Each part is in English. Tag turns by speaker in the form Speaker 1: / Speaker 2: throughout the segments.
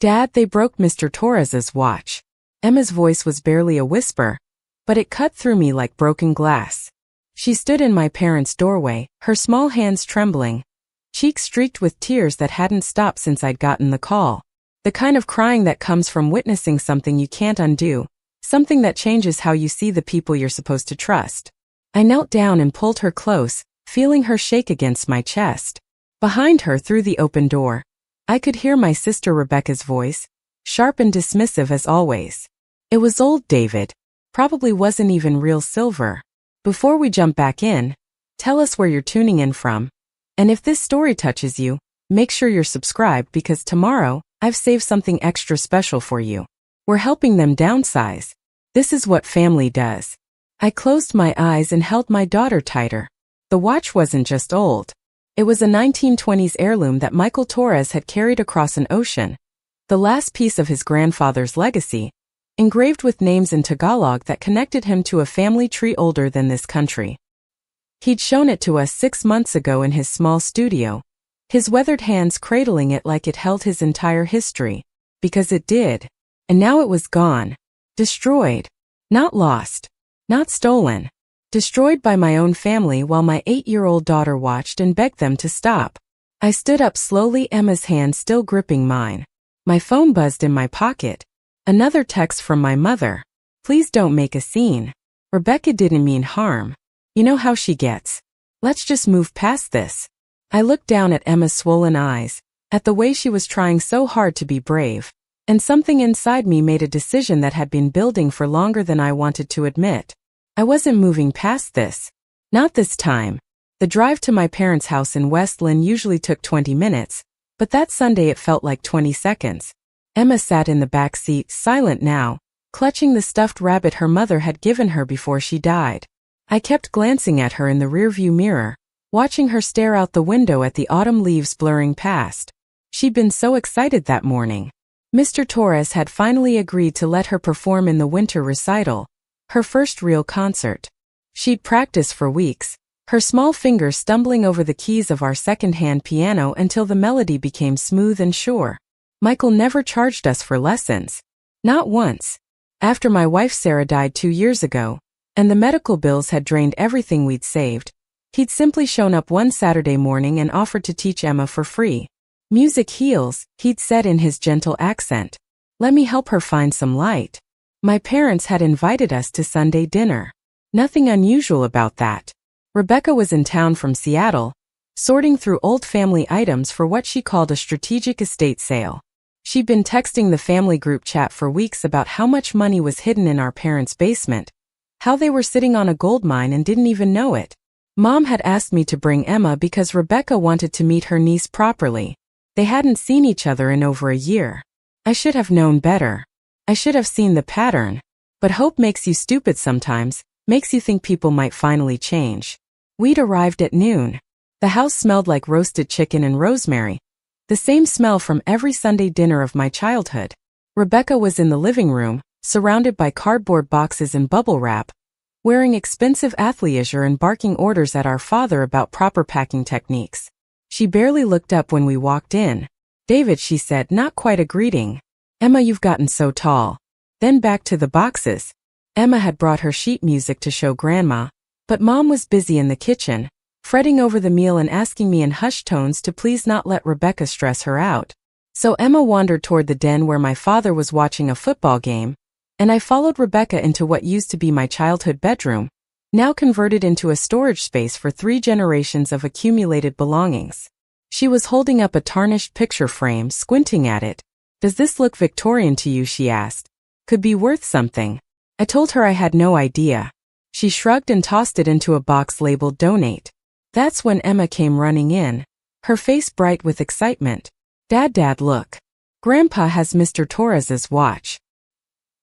Speaker 1: Dad, they broke Mr. Torres's watch. Emma's voice was barely a whisper, but it cut through me like broken glass. She stood in my parents' doorway, her small hands trembling, cheeks streaked with tears that hadn't stopped since I'd gotten the call. The kind of crying that comes from witnessing something you can't undo, something that changes how you see the people you're supposed to trust. I knelt down and pulled her close, feeling her shake against my chest. Behind her, through the open door, I could hear my sister Rebecca's voice, sharp and dismissive as always. It was old David. Probably wasn't even real silver. Before we jump back in, tell us where you're tuning in from. And if this story touches you, make sure you're subscribed because tomorrow, I've saved something extra special for you. We're helping them downsize. This is what family does. I closed my eyes and held my daughter tighter. The watch wasn't just old. It was a 1920s heirloom that Michael Torres had carried across an ocean, the last piece of his grandfather's legacy, engraved with names in Tagalog that connected him to a family tree older than this country. He'd shown it to us 6 months ago in his small studio, his weathered hands cradling it like it held his entire history. Because it did. And now it was gone. Destroyed. Not lost. Not stolen. Destroyed by my own family while my 8-year-old daughter watched and begged them to stop. I stood up slowly, Emma's hand still gripping mine. My phone buzzed in my pocket. Another text from my mother. Please don't make a scene. Rebecca didn't mean harm. You know how she gets. Let's just move past this. I looked down at Emma's swollen eyes, at the way she was trying so hard to be brave, and something inside me made a decision that had been building for longer than I wanted to admit. I wasn't moving past this. Not this time. The drive to my parents' house in West Lynn usually took 20 minutes, but that Sunday it felt like 20 seconds. Emma sat in the back seat, silent now, clutching the stuffed rabbit her mother had given her before she died. I kept glancing at her in the rearview mirror, watching her stare out the window at the autumn leaves blurring past. She'd been so excited that morning. Mr. Torres had finally agreed to let her perform in the winter recital, her first real concert. She'd practiced for weeks, her small fingers stumbling over the keys of our second-hand piano until the melody became smooth and sure. Michael never charged us for lessons. Not once. After my wife Sarah died 2 years ago, and the medical bills had drained everything we'd saved, he'd simply shown up one Saturday morning and offered to teach Emma for free. Music heals, he'd said in his gentle accent. Let me help her find some light. My parents had invited us to Sunday dinner. Nothing unusual about that. Rebecca was in town from Seattle, sorting through old family items for what she called a strategic estate sale. She'd been texting the family group chat for weeks about how much money was hidden in our parents' basement, how they were sitting on a gold mine and didn't even know it. Mom had asked me to bring Emma because Rebecca wanted to meet her niece properly. They hadn't seen each other in over a year. I should have known better. I should have seen the pattern. But hope makes you stupid sometimes, makes you think people might finally change. We'd arrived at noon. The house smelled like roasted chicken and rosemary, the same smell from every Sunday dinner of my childhood. Rebecca was in the living room, surrounded by cardboard boxes and bubble wrap, wearing expensive athleisure and barking orders at our father about proper packing techniques. She barely looked up when we walked in. David, she said, not quite a greeting. Emma, you've gotten so tall. Then back to the boxes. Emma had brought her sheet music to show Grandma, but Mom was busy in the kitchen, fretting over the meal and asking me in hushed tones to please not let Rebecca stress her out. So Emma wandered toward the den where my father was watching a football game, and I followed Rebecca into what used to be my childhood bedroom, now converted into a storage space for 3 generations of accumulated belongings. She was holding up a tarnished picture frame, squinting at it. Does this look Victorian to you? She asked. Could be worth something. I told her I had no idea. She shrugged and tossed it into a box labeled donate. That's when Emma came running in, her face bright with excitement. Dad, look. Grandpa has Mr. Torres's watch.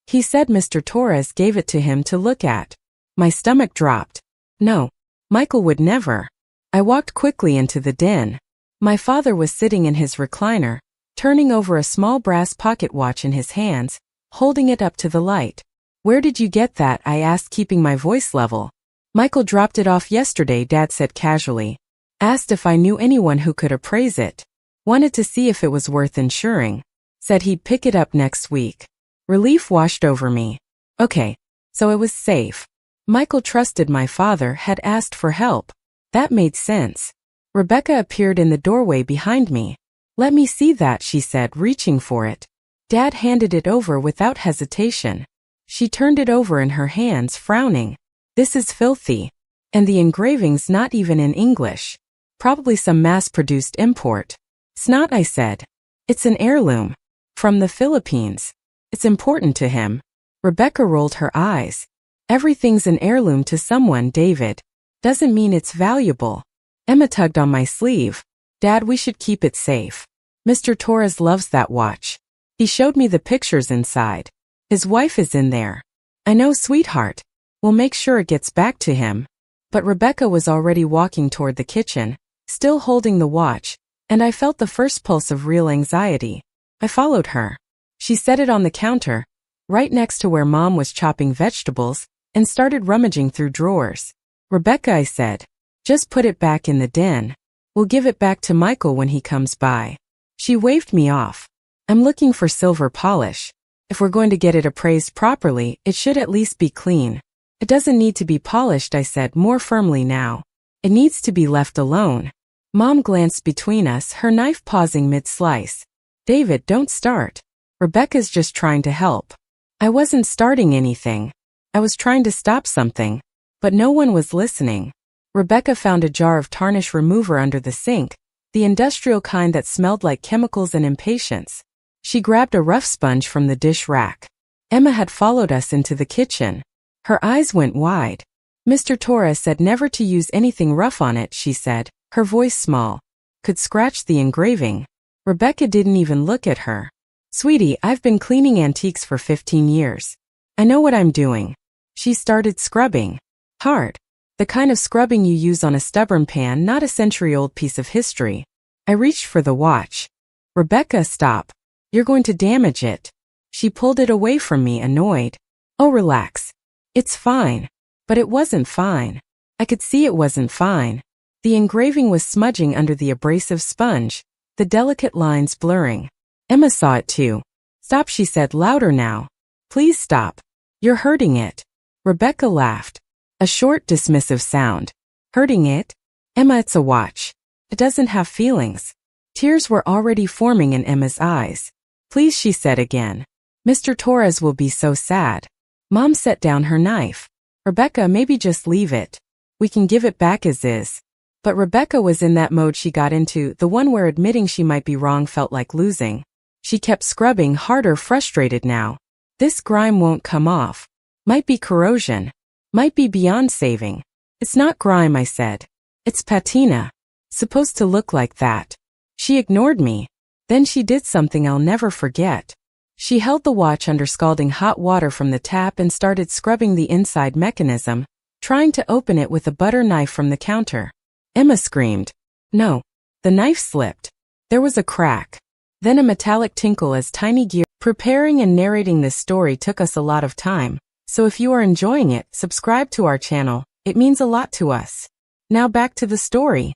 Speaker 1: He said Mr. Torres gave it to him to look at. My stomach dropped. No, Michael would never. I walked quickly into the den. My father was sitting in his recliner, turning over a small brass pocket watch in his hands, holding it up to the light. Where did you get that? I asked, keeping my voice level. Michael dropped it off yesterday, Dad said casually. Asked if I knew anyone who could appraise it. Wanted to see if it was worth insuring. Said he'd pick it up next week. Relief washed over me. Okay, so it was safe. Michael trusted my father, had asked for help. That made sense. Rebecca appeared in the doorway behind me. Let me see that, she said, reaching for it. Dad handed it over without hesitation. She turned it over in her hands, frowning. This is filthy. And the engraving's not even in English. Probably some mass-produced import. Snot, I said. It's an heirloom. From the Philippines. It's important to him. Rebecca rolled her eyes. Everything's an heirloom to someone, David. Doesn't mean it's valuable. Emma tugged on my sleeve. Dad, we should keep it safe. Mr. Torres loves that watch. He showed me the pictures inside. His wife is in there. I know, sweetheart. We'll make sure it gets back to him. But Rebecca was already walking toward the kitchen, still holding the watch, and I felt the first pulse of real anxiety. I followed her. She set it on the counter, right next to where Mom was chopping vegetables, and started rummaging through drawers. Rebecca, I said, just put it back in the den. We'll give it back to Michael when he comes by. She waved me off. I'm looking for silver polish. If we're going to get it appraised properly, it should at least be clean. It doesn't need to be polished, I said more firmly now. It needs to be left alone. Mom glanced between us, her knife pausing mid-slice. David, don't start. Rebecca's just trying to help. I wasn't starting anything. I was trying to stop something. But no one was listening. Rebecca found a jar of tarnish remover under the sink, the industrial kind that smelled like chemicals and impatience. She grabbed a rough sponge from the dish rack. Emma had followed us into the kitchen. Her eyes went wide. Mr. Torres said never to use anything rough on it, she said, her voice small. Could scratch the engraving. Rebecca didn't even look at her. Sweetie, I've been cleaning antiques for 15 years. I know what I'm doing. She started scrubbing. Hard. The kind of scrubbing you use on a stubborn pan, not a century-old piece of history. I reached for the watch. Rebecca, stop. You're going to damage it. She pulled it away from me, annoyed. Oh, relax. It's fine. But it wasn't fine. I could see it wasn't fine. The engraving was smudging under the abrasive sponge, the delicate lines blurring. Emma saw it too. Stop, she said louder now. Please stop. You're hurting it. Rebecca laughed. A short, dismissive sound. Hurting it? Emma, it's a watch. It doesn't have feelings. Tears were already forming in Emma's eyes. Please, she said again. Mr. Torres will be so sad. Mom set down her knife. Rebecca, maybe just leave it. We can give it back as is. But Rebecca was in that mode she got into, the one where admitting she might be wrong felt like losing. She kept scrubbing harder, frustrated now. This grime won't come off. Might be corrosion. Might be beyond saving. It's not grime, I said. It's patina. Supposed to look like that. She ignored me. Then she did something I'll never forget. She held the watch under scalding hot water from the tap and started scrubbing the inside mechanism, trying to open it with a butter knife from the counter. Emma screamed. No. The knife slipped. There was a crack. Then a metallic tinkle as tiny gears. Preparing and narrating this story took us a lot of time, so if you are enjoying it, subscribe to our channel. It means a lot to us. Now back to the story.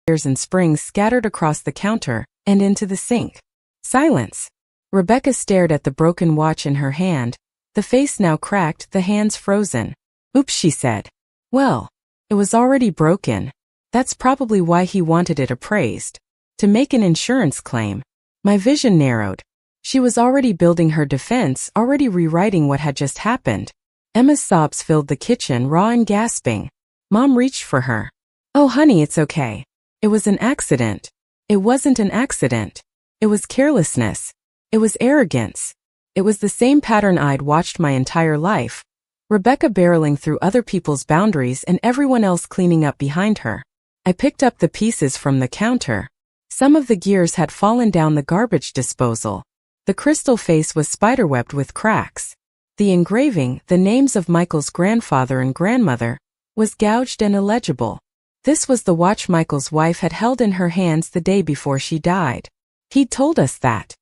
Speaker 1: Gears and springs scattered across the counter and into the sink. Silence. Rebecca stared at the broken watch in her hand, the face now cracked, the hands frozen. Oops, she said. Well, it was already broken. That's probably why he wanted it appraised. To make an insurance claim. My vision narrowed. She was already building her defense, already rewriting what had just happened. Emma's sobs filled the kitchen, raw and gasping. Mom reached for her. Oh, honey, it's okay. It was an accident. It wasn't an accident. It was carelessness. It was arrogance. It was the same pattern I'd watched my entire life. Rebecca barreling through other people's boundaries and everyone else cleaning up behind her. I picked up the pieces from the counter. Some of the gears had fallen down the garbage disposal. The crystal face was spiderwebbed with cracks. The engraving, the names of Michael's grandfather and grandmother, was gouged and illegible. This was the watch Michael's wife had held in her hands the day before she died. He'd told us that.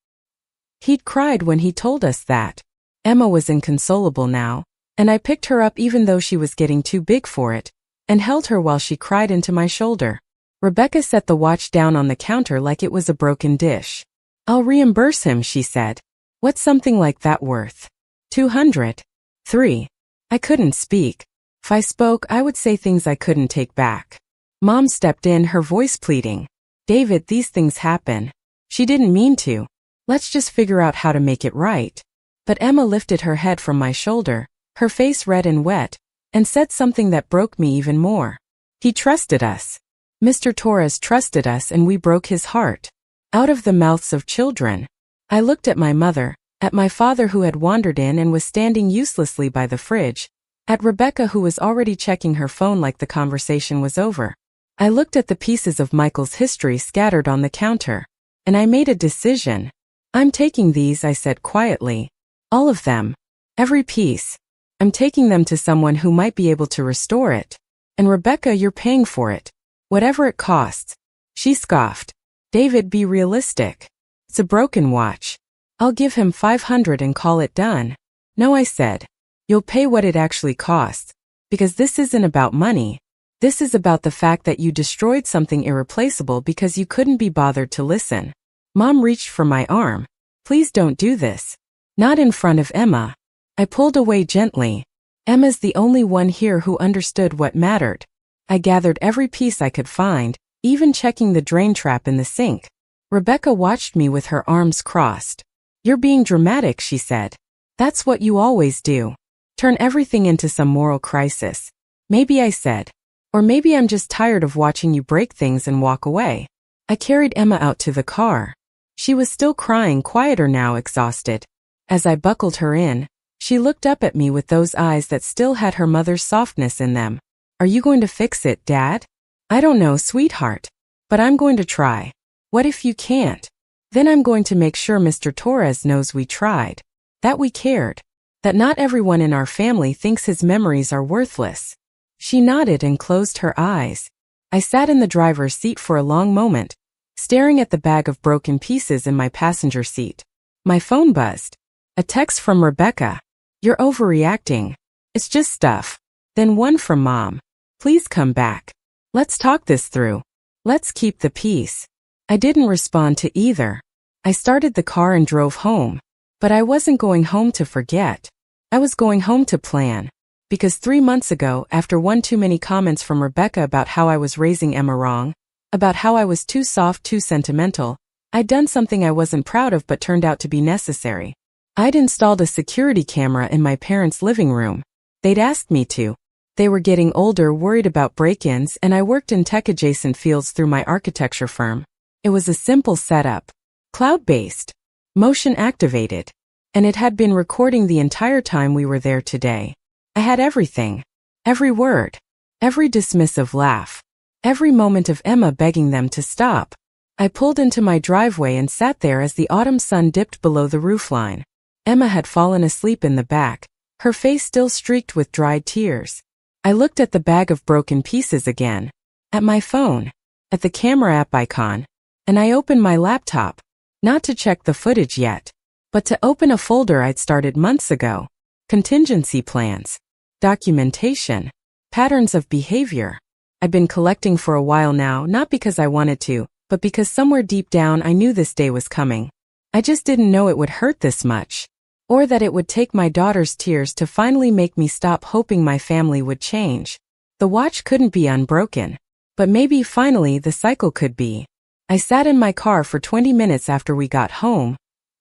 Speaker 1: He'd cried when he told us that. Emma was inconsolable now, and I picked her up even though she was getting too big for it, and held her while she cried into my shoulder. Rebecca set the watch down on the counter like it was a broken dish. I'll reimburse him, she said. What's something like that worth? 200. 3. I couldn't speak. If I spoke, I would say things I couldn't take back. Mom stepped in, her voice pleading. David, these things happen. She didn't mean to. Let's just figure out how to make it right. But Emma lifted her head from my shoulder, her face red and wet, and said something that broke me even more. He trusted us. Mr. Torres trusted us, and we broke his heart. Out of the mouths of children. I looked at my mother, at my father who had wandered in and was standing uselessly by the fridge, at Rebecca who was already checking her phone like the conversation was over. I looked at the pieces of Michael's history scattered on the counter, and I made a decision. I'm taking these, I said quietly. All of them. Every piece. I'm taking them to someone who might be able to restore it. And Rebecca, you're paying for it. Whatever it costs. She scoffed. David, be realistic. It's a broken watch. I'll give him 500 and call it done. No, I said. You'll pay what it actually costs. Because this isn't about money. This is about the fact that you destroyed something irreplaceable because you couldn't be bothered to listen. Mom reached for my arm. Please don't do this. Not in front of Emma. I pulled away gently. Emma's the only one here who understood what mattered. I gathered every piece I could find, even checking the drain trap in the sink. Rebecca watched me with her arms crossed. You're being dramatic, she said. That's what you always do. Turn everything into some moral crisis. Maybe, I said. Or maybe I'm just tired of watching you break things and walk away. I carried Emma out to the car. She was still crying, quieter now, exhausted. As I buckled her in, she looked up at me with those eyes that still had her mother's softness in them. Are you going to fix it, Dad? I don't know, sweetheart. But I'm going to try. What if you can't? Then I'm going to make sure Mr. Torres knows we tried. That we cared. That not everyone in our family thinks his memories are worthless. She nodded and closed her eyes. I sat in the driver's seat for a long moment, staring at the bag of broken pieces in my passenger seat. My phone buzzed. A text from Rebecca. You're overreacting. It's just stuff. Then one from Mom. Please come back. Let's talk this through. Let's keep the peace. I didn't respond to either. I started the car and drove home. But I wasn't going home to forget. I was going home to plan. Because 3 months ago, after one too many comments from Rebecca about how I was raising Emma wrong, about how I was too soft, too sentimental, I'd done something I wasn't proud of but turned out to be necessary. I'd installed a security camera in my parents' living room. They'd asked me to. They were getting older, worried about break-ins, and I worked in tech-adjacent fields through my architecture firm. It was a simple setup. Cloud-based. Motion-activated. And it had been recording the entire time we were there today. I had everything. Every word. Every dismissive laugh. Every moment of Emma begging them to stop. I pulled into my driveway and sat there as the autumn sun dipped below the roofline. Emma had fallen asleep in the back, her face still streaked with dried tears. I looked at the bag of broken pieces again. At my phone. At the camera app icon. And I opened my laptop. Not to check the footage yet. But to open a folder I'd started months ago. Contingency plans. Documentation. Patterns of behavior. I'd been collecting for a while now, not because I wanted to, but because somewhere deep down I knew this day was coming. I just didn't know it would hurt this much. Or that it would take my daughter's tears to finally make me stop hoping my family would change. The watch couldn't be unbroken. But maybe finally the cycle could be. I sat in my car for 20 minutes after we got home,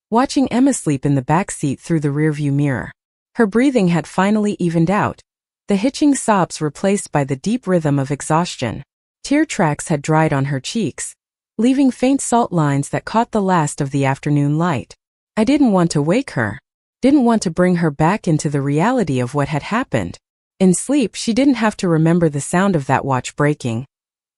Speaker 1: watching Emma sleep in the back seat through the rearview mirror. Her breathing had finally evened out, the hitching sobs replaced by the deep rhythm of exhaustion. Tear tracks had dried on her cheeks, leaving faint salt lines that caught the last of the afternoon light. I didn't want to wake her. Didn't want to bring her back into the reality of what had happened. In sleep, she didn't have to remember the sound of that watch breaking.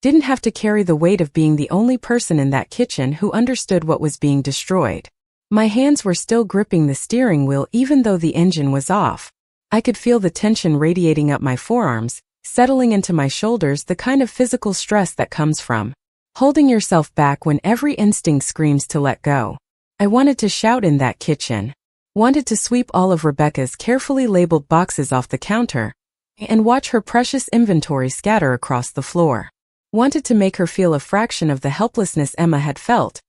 Speaker 1: Didn't have to carry the weight of being the only person in that kitchen who understood what was being destroyed. My hands were still gripping the steering wheel even though the engine was off. I could feel the tension radiating up my forearms, settling into my shoulders, the kind of physical stress that comes from holding yourself back when every instinct screams to let go. I wanted to shout in that kitchen. Wanted to sweep all of Rebecca's carefully labeled boxes off the counter and watch her precious inventory scatter across the floor. Wanted to make her feel a fraction of the helplessness Emma had felt,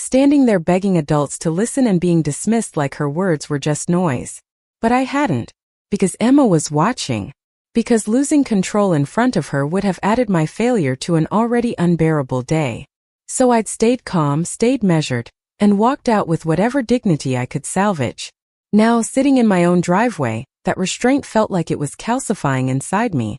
Speaker 1: standing there begging adults to listen and being dismissed like her words were just noise. But I hadn't. Because Emma was watching. Because losing control in front of her would have added my failure to an already unbearable day. So I'd stayed calm, stayed measured, and walked out with whatever dignity I could salvage. Now, sitting in my own driveway, that restraint felt like it was calcifying inside me,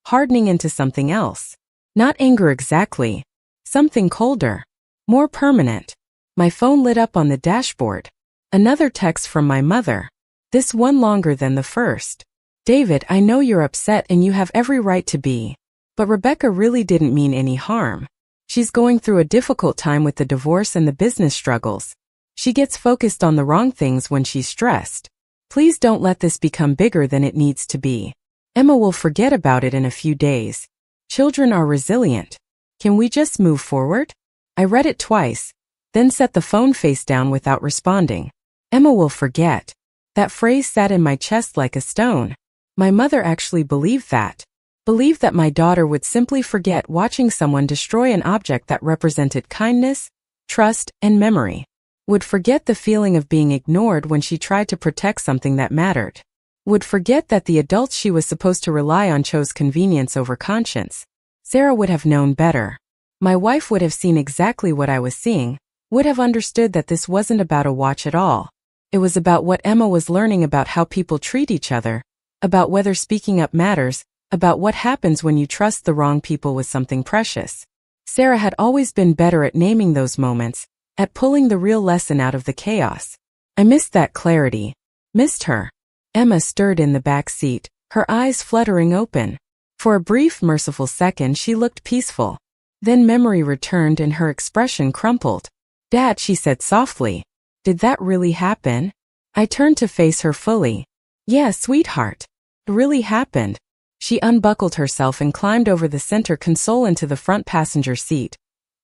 Speaker 1: hardening into something else. Not anger exactly. Something colder. More permanent. My phone lit up on the dashboard. Another text from my mother. This one longer than the first. David, I know you're upset and you have every right to be. But Rebecca really didn't mean any harm. She's going through a difficult time with the divorce and the business struggles. She gets focused on the wrong things when she's stressed. Please don't let this become bigger than it needs to be. Emma will forget about it in a few days. Children are resilient. Can we just move forward? I read it twice, then set the phone face down without responding. Emma will forget. That phrase sat in my chest like a stone. My mother actually believed that. Believed that my daughter would simply forget watching someone destroy an object that represented kindness, trust, and memory. Would forget the feeling of being ignored when she tried to protect something that mattered. Would forget that the adults she was supposed to rely on chose convenience over conscience. Sarah would have known better. My wife would have seen exactly what I was seeing, would have understood that this wasn't about a watch at all. It was about what Emma was learning about how people treat each other, about whether speaking up matters, about what happens when you trust the wrong people with something precious. Sarah had always been better at naming those moments, at pulling the real lesson out of the chaos. I missed that clarity. Missed her. Emma stirred in the back seat, her eyes fluttering open. For a brief, merciful second she looked peaceful. Then memory returned and her expression crumpled. Dad, she said softly. Did that really happen? I turned to face her fully. Yeah, sweetheart. It really happened. She unbuckled herself and climbed over the center console into the front passenger seat.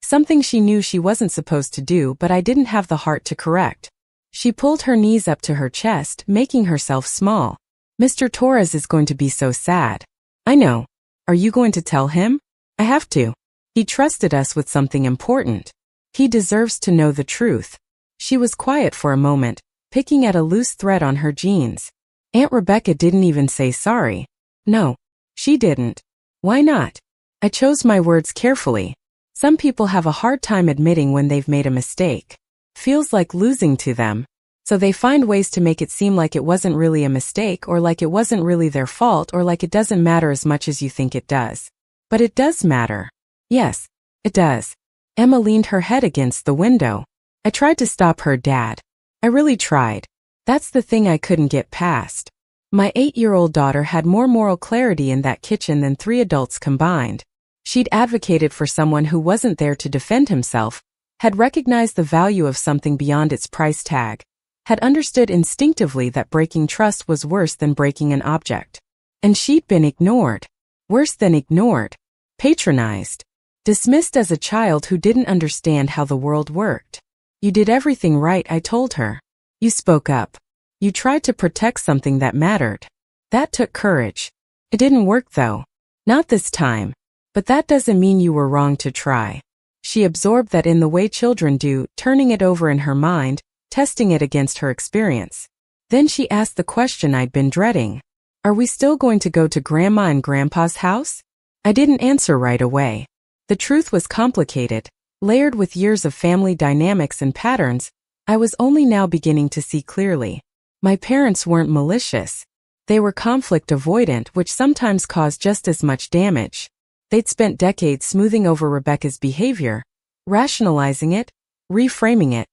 Speaker 1: Something she knew she wasn't supposed to do, but I didn't have the heart to correct. She pulled her knees up to her chest, making herself small. Mr. Torres is going to be so sad. I know. Are you going to tell him? I have to. He trusted us with something important. He deserves to know the truth. She was quiet for a moment, picking at a loose thread on her jeans. Aunt Rebecca didn't even say sorry. No, she didn't. Why not? I chose my words carefully. Some people have a hard time admitting when they've made a mistake. Feels like losing to them. So they find ways to make it seem like it wasn't really a mistake, or like it wasn't really their fault, or like it doesn't matter as much as you think it does. But it does matter. Yes, it does. Emma leaned her head against the window. I tried to stop her, Dad. I really tried. That's the thing I couldn't get past. My 8-year-old daughter had more moral clarity in that kitchen than 3 adults combined. She'd advocated for someone who wasn't there to defend himself, had recognized the value of something beyond its price tag, had understood instinctively that breaking trust was worse than breaking an object. And she'd been ignored. Worse than ignored. Patronized. Dismissed as a child who didn't understand how the world worked. You did everything right, I told her. You spoke up. You tried to protect something that mattered. That took courage. It didn't work though. Not this time. But that doesn't mean you were wrong to try. She absorbed that in the way children do, turning it over in her mind, testing it against her experience. Then she asked the question I'd been dreading. Are we still going to go to Grandma and Grandpa's house? I didn't answer right away. The truth was complicated, layered with years of family dynamics and patterns. I was only now beginning to see clearly. My parents weren't malicious. They were conflict avoidant, which sometimes caused just as much damage. They'd spent decades smoothing over Rebecca's behavior, rationalizing it, reframing it,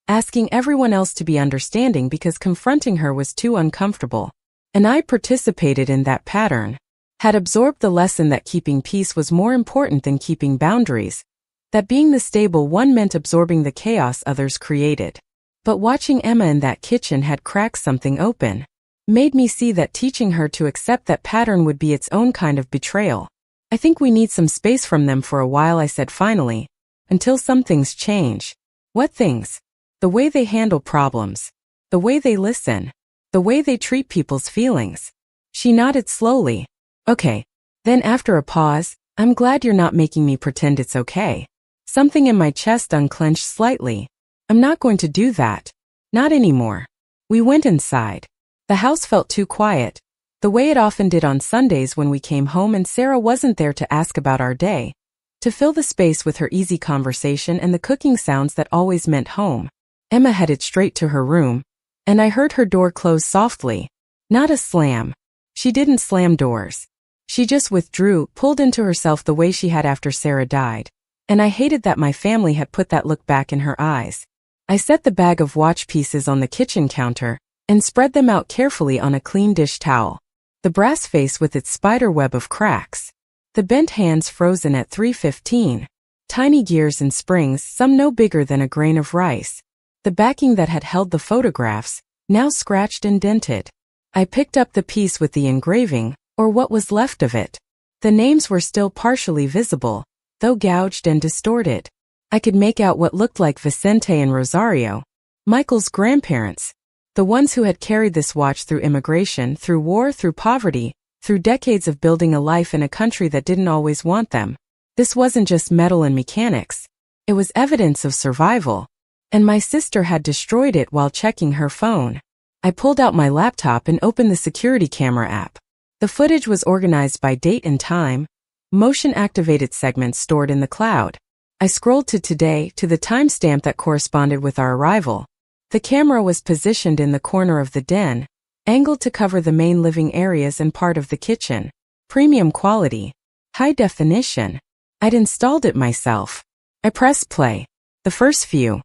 Speaker 1: asking everyone else to be understanding because confronting her was too uncomfortable. And I participated in that pattern. Had absorbed the lesson that keeping peace was more important than keeping boundaries, that being the stable one meant absorbing the chaos others created. But watching Emma in that kitchen had cracked something open. Made me see that teaching her to accept that pattern would be its own kind of betrayal. I think we need some space from them for a while, I said finally, until some things change. What things? The way they handle problems. The way they listen. The way they treat people's feelings. She nodded slowly. Okay. Then after a pause, I'm glad you're not making me pretend it's okay. Something in my chest unclenched slightly. I'm not going to do that. Not anymore. We went inside. The house felt too quiet, the way it often did on Sundays when we came home and Sarah wasn't there to ask about our day, to fill the space with her easy conversation and the cooking sounds that always meant home. Emma headed straight to her room, and I heard her door close softly. Not a slam. She didn't slam doors. She just withdrew, pulled into herself the way she had after Sarah died, and I hated that my family had put that look back in her eyes. I set the bag of watch pieces on the kitchen counter and spread them out carefully on a clean dish towel. The brass face with its spider web of cracks. The bent hands frozen at 3:15. Tiny gears and springs, some no bigger than a grain of rice. The backing that had held the photographs, now scratched and dented. I picked up the piece with the engraving, or what was left of it. The names were still partially visible, though gouged and distorted. I could make out what looked like Vicente and Rosario, Michael's grandparents, the ones who had carried this watch through immigration, through war, through poverty, through decades of building a life in a country that didn't always want them. This wasn't just metal and mechanics. It was evidence of survival. And my sister had destroyed it while checking her phone. I pulled out my laptop and opened the security camera app. The footage was organized by date and time, motion-activated segments stored in the cloud. I scrolled to today, to the timestamp that corresponded with our arrival. The camera was positioned in the corner of the den, angled to cover the main living areas and part of the kitchen. Premium quality. High definition. I'd installed it myself. I pressed play. The first few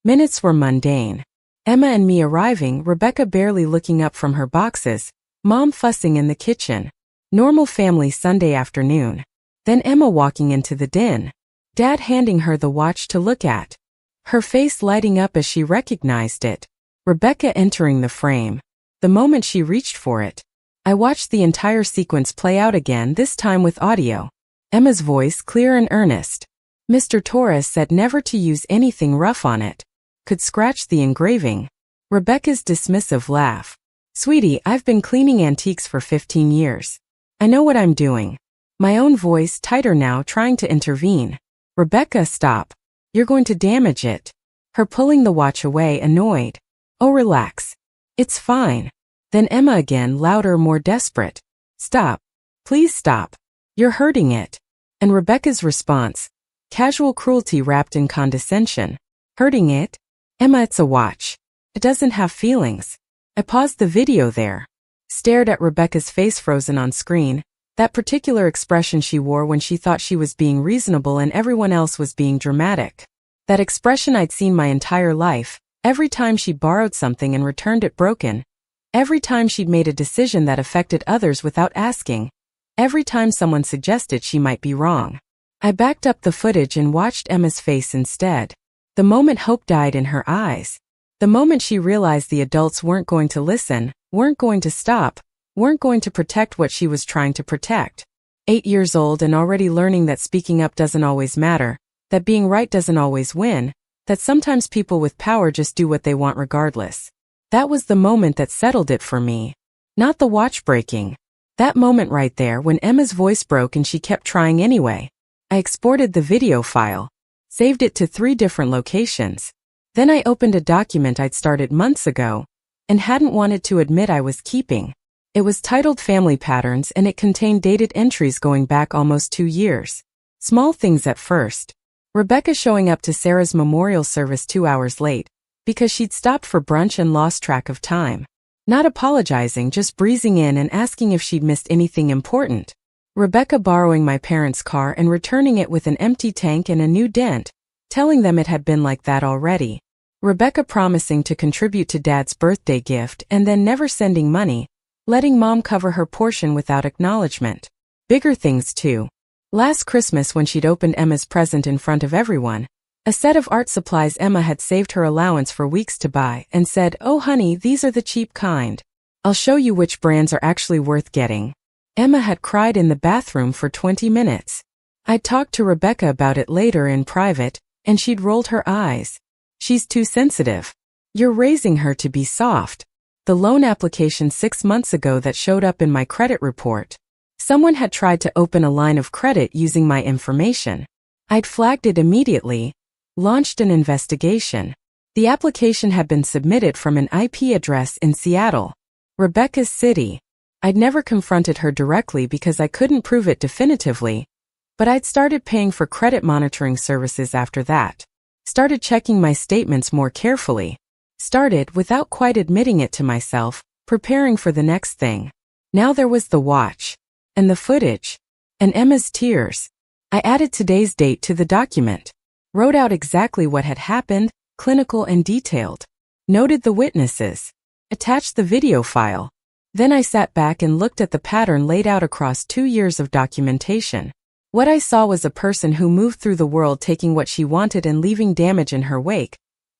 Speaker 1: minutes were mundane. Emma and me arriving, Rebecca barely looking up from her boxes, Mom fussing in the kitchen. Normal family Sunday afternoon. Then Emma walking into the den. Dad handing her the watch to look at. Her face lighting up as she recognized it. Rebecca entering the frame. The moment she reached for it. I watched the entire sequence play out again, this time with audio. Emma's voice clear and earnest. Mr. Torres said never to use anything rough on it. Could scratch the engraving. Rebecca's dismissive laugh. Sweetie, I've been cleaning antiques for 15 years. I know what I'm doing. My own voice tighter now, trying to intervene. Rebecca, stop. You're going to damage it. Her pulling the watch away, annoyed. Oh, relax. It's fine. Then Emma again, louder, more desperate. Stop. Please stop. You're hurting it. And Rebecca's response. Casual cruelty wrapped in condescension. Hurting it? Emma, it's a watch. It doesn't have feelings. I paused the video there. Stared at Rebecca's face frozen on screen, that particular expression she wore when she thought she was being reasonable and everyone else was being dramatic. That expression I'd seen my entire life, every time she borrowed something and returned it broken. Every time she'd made a decision that affected others without asking. Every time someone suggested she might be wrong. I backed up the footage and watched Emma's face instead. The moment hope died in her eyes. The moment she realized the adults weren't going to listen, weren't going to stop, weren't going to protect what she was trying to protect. 8 years old and already learning that speaking up doesn't always matter, that being right doesn't always win, that sometimes people with power just do what they want regardless. That was the moment that settled it for me. Not the watch breaking. That moment right there when Emma's voice broke and she kept trying anyway. I exported the video file. Saved it to 3 different locations. Then I opened a document I'd started months ago and hadn't wanted to admit I was keeping. It was titled Family Patterns and it contained dated entries going back almost 2 years. Small things at first. Rebecca showing up to Sarah's memorial service 2 hours late because she'd stopped for brunch and lost track of time. Not apologizing, just breezing in and asking if she'd missed anything important. Rebecca borrowing my parents' car and returning it with an empty tank and a new dent, telling them it had been like that already. Rebecca promising to contribute to Dad's birthday gift and then never sending money, letting Mom cover her portion without acknowledgement. Bigger things too. Last Christmas when she'd opened Emma's present in front of everyone, a set of art supplies Emma had saved her allowance for weeks to buy and said, "Oh honey, these are the cheap kind. I'll show you which brands are actually worth getting." Emma had cried in the bathroom for 20 minutes. I'd talked to Rebecca about it later in private, and she'd rolled her eyes. She's too sensitive. You're raising her to be soft. The loan application 6 months ago that showed up in my credit report. Someone had tried to open a line of credit using my information. I'd flagged it immediately, launched an investigation. The application had been submitted from an IP address in Seattle, Rebecca's city. I'd never confronted her directly because I couldn't prove it definitively, but I'd started paying for credit monitoring services after that. Started checking my statements more carefully. Started, without quite admitting it to myself, preparing for the next thing. Now there was the watch. And the footage. And Emma's tears. I added today's date to the document. Wrote out exactly what had happened, clinical and detailed. Noted the witnesses. Attached the video file. Then I sat back and looked at the pattern laid out across 2 years of documentation. What I saw was a person who moved through the world taking what she wanted and leaving damage in her wake.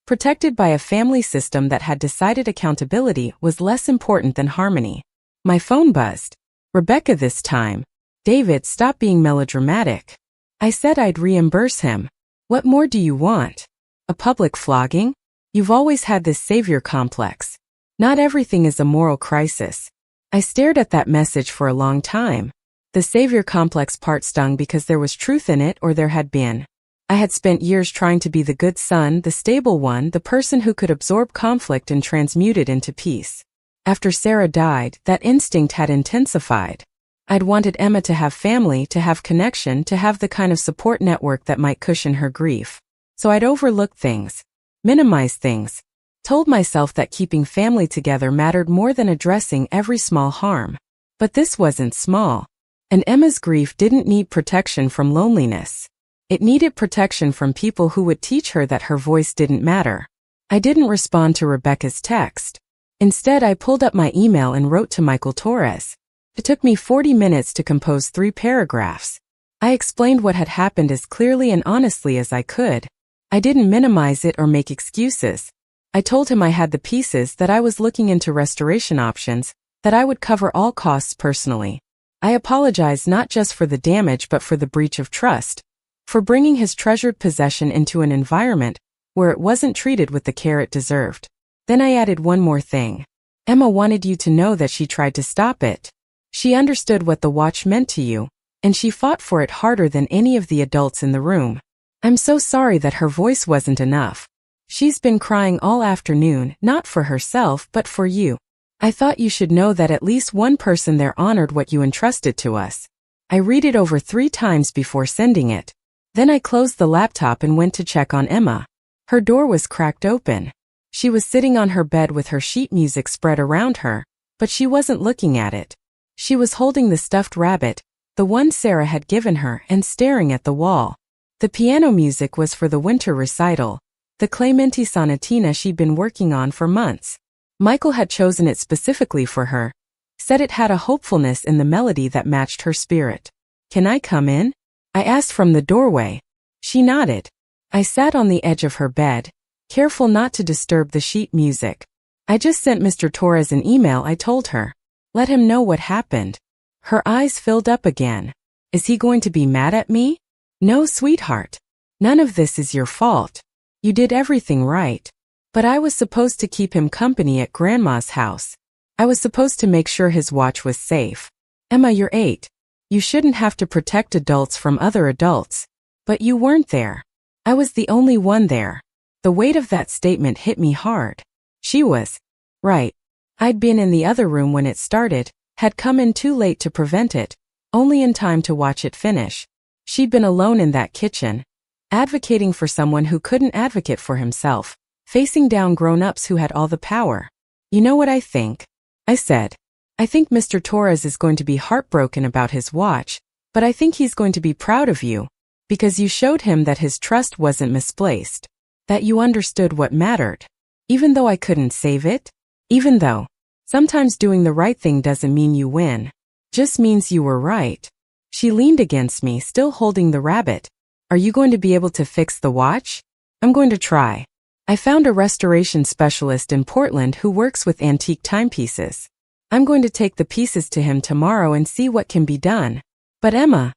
Speaker 1: Protected by a family system that had decided accountability was less important than harmony. My phone buzzed. Rebecca this time. David, stop being melodramatic. I said I'd reimburse him. What more do you want? A public flogging? You've always had this savior complex. Not everything is a moral crisis. I stared at that message for a long time. The savior complex part stung because there was truth in it, or there had been. I had spent years trying to be the good son, the stable one, the person who could absorb conflict and transmute it into peace. After Sarah died, that instinct had intensified. I'd wanted Emma to have family, to have connection, to have the kind of support network that might cushion her grief. So I'd overlooked things, minimized things, told myself that keeping family together mattered more than addressing every small harm. But this wasn't small. And Emma's grief didn't need protection from loneliness. It needed protection from people who would teach her that her voice didn't matter. I didn't respond to Rebecca's text. Instead, I pulled up my email and wrote to Michael Torres. It took me 40 minutes to compose 3 paragraphs. I explained what had happened as clearly and honestly as I could. I didn't minimize it or make excuses. I told him I had the pieces, that I was looking into restoration options, that I would cover all costs personally. I apologized not just for the damage but for the breach of trust, for bringing his treasured possession into an environment where it wasn't treated with the care it deserved. Then I added one more thing. Emma wanted you to know that she tried to stop it. She understood what the watch meant to you, and she fought for it harder than any of the adults in the room. I'm so sorry that her voice wasn't enough. She's been crying all afternoon, not for herself but for you. I thought you should know that at least one person there honored what you entrusted to us. I read it over 3 times before sending it. Then I closed the laptop and went to check on Emma. Her door was cracked open. She was sitting on her bed with her sheet music spread around her, but she wasn't looking at it. She was holding the stuffed rabbit, the one Sarah had given her, and staring at the wall. The piano music was for the winter recital, the Clementi sonatina she'd been working on for months. Michael had chosen it specifically for her, said it had a hopefulness in the melody that matched her spirit. Can I come in? I asked from the doorway. She nodded. I sat on the edge of her bed, careful not to disturb the sheet music. I just sent Mr. Torres an email, I told her. Let him know what happened. Her eyes filled up again. Is he going to be mad at me? No, sweetheart. None of this is your fault. You did everything right. But I was supposed to keep him company at Grandma's house. I was supposed to make sure his watch was safe. Emma, you're 8. You shouldn't have to protect adults from other adults. But you weren't there. I was the only one there. The weight of that statement hit me hard. She was right. I'd been in the other room when it started, had come in too late to prevent it, only in time to watch it finish. She'd been alone in that kitchen, advocating for someone who couldn't advocate for himself, facing down grown-ups who had all the power. You know what I think? I said. I think Mr. Torres is going to be heartbroken about his watch, but I think he's going to be proud of you, because you showed him that his trust wasn't misplaced, that you understood what mattered. Even though I couldn't save it, even though sometimes doing the right thing doesn't mean you win, just means you were right. She leaned against me, still holding the rabbit. Are you going to be able to fix the watch? I'm going to try. I found a restoration specialist in Portland who works with antique timepieces. I'm going to take the pieces to him tomorrow and see what can be done. But Emma,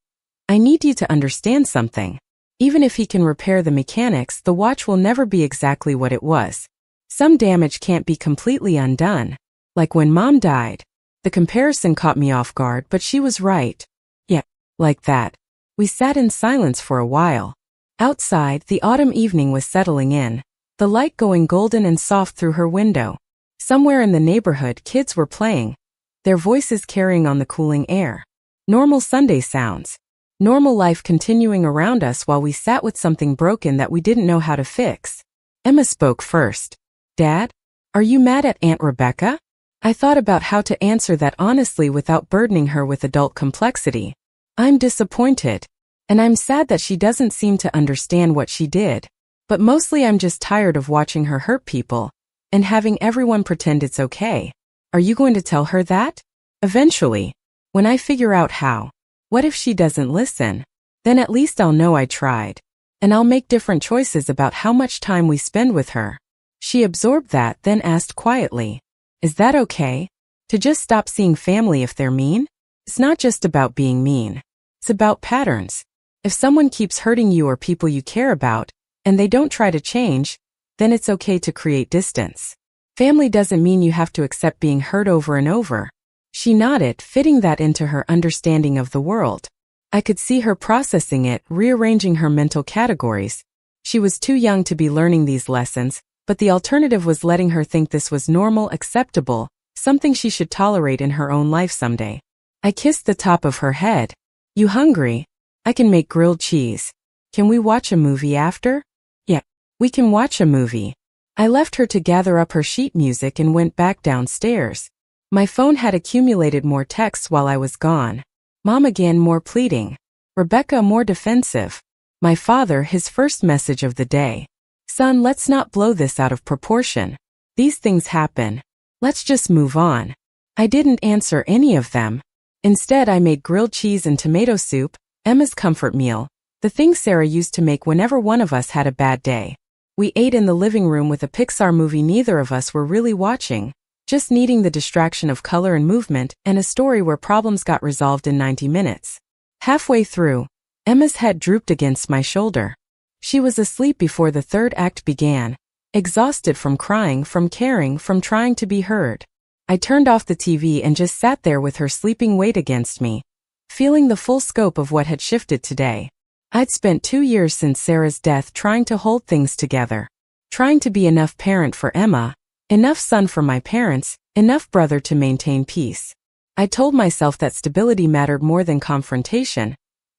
Speaker 1: I need you to understand something. Even if he can repair the mechanics, the watch will never be exactly what it was. Some damage can't be completely undone. Like when Mom died. The comparison caught me off guard, but she was right. Yeah, like that. We sat in silence for a while. Outside, the autumn evening was settling in. The the light going golden and soft through her window. Somewhere in the neighborhood, kids were playing, their voices carrying on the cooling air. Normal Sunday sounds. Normal life continuing around us while we sat with something broken that we didn't know how to fix. Emma spoke first. "Dad, are you mad at Aunt Rebecca?" I thought about how to answer that honestly without burdening her with adult complexity. "I'm disappointed. And I'm sad that she doesn't seem to understand what she did. But mostly I'm just tired of watching her hurt people and having everyone pretend it's okay." "Are you going to tell her that?" "Eventually. When I figure out how. What if she doesn't listen? Then at least I'll know I tried. And I'll make different choices about how much time we spend with her." She absorbed that, then asked quietly, "Is that okay? To just stop seeing family if they're mean?" "It's not just about being mean. It's about patterns. If someone keeps hurting you or people you care about, and they don't try to change, then it's okay to create distance. Family doesn't mean you have to accept being hurt over and over." She nodded, fitting that into her understanding of the world. I could see her processing it, rearranging her mental categories. She was too young to be learning these lessons, but the alternative was letting her think this was normal, acceptable, something she should tolerate in her own life someday. I kissed the top of her head. "You hungry? I can make grilled cheese. Can we watch a movie after?" "Yeah, we can watch a movie." I left her to gather up her sheet music and went back downstairs. My phone had accumulated more texts while I was gone. Mom again, more pleading. Rebecca, more defensive. My father, his first message of the day. "Son, let's not blow this out of proportion. These things happen. Let's just move on." I didn't answer any of them. Instead, I made grilled cheese and tomato soup, Emma's comfort meal, the thing Sarah used to make whenever one of us had a bad day. We ate in the living room with a Pixar movie neither of us were really watching, just needing the distraction of color and movement and a story where problems got resolved in 90 minutes. Halfway through, Emma's head drooped against my shoulder. She was asleep before the third act began, exhausted from crying, from caring, from trying to be heard. I turned off the TV and just sat there with her sleeping weight against me, feeling the full scope of what had shifted today. I'd spent 2 years since Sarah's death trying to hold things together, trying to be enough parent for Emma, enough son for my parents, enough brother to maintain peace. I told myself that stability mattered more than confrontation,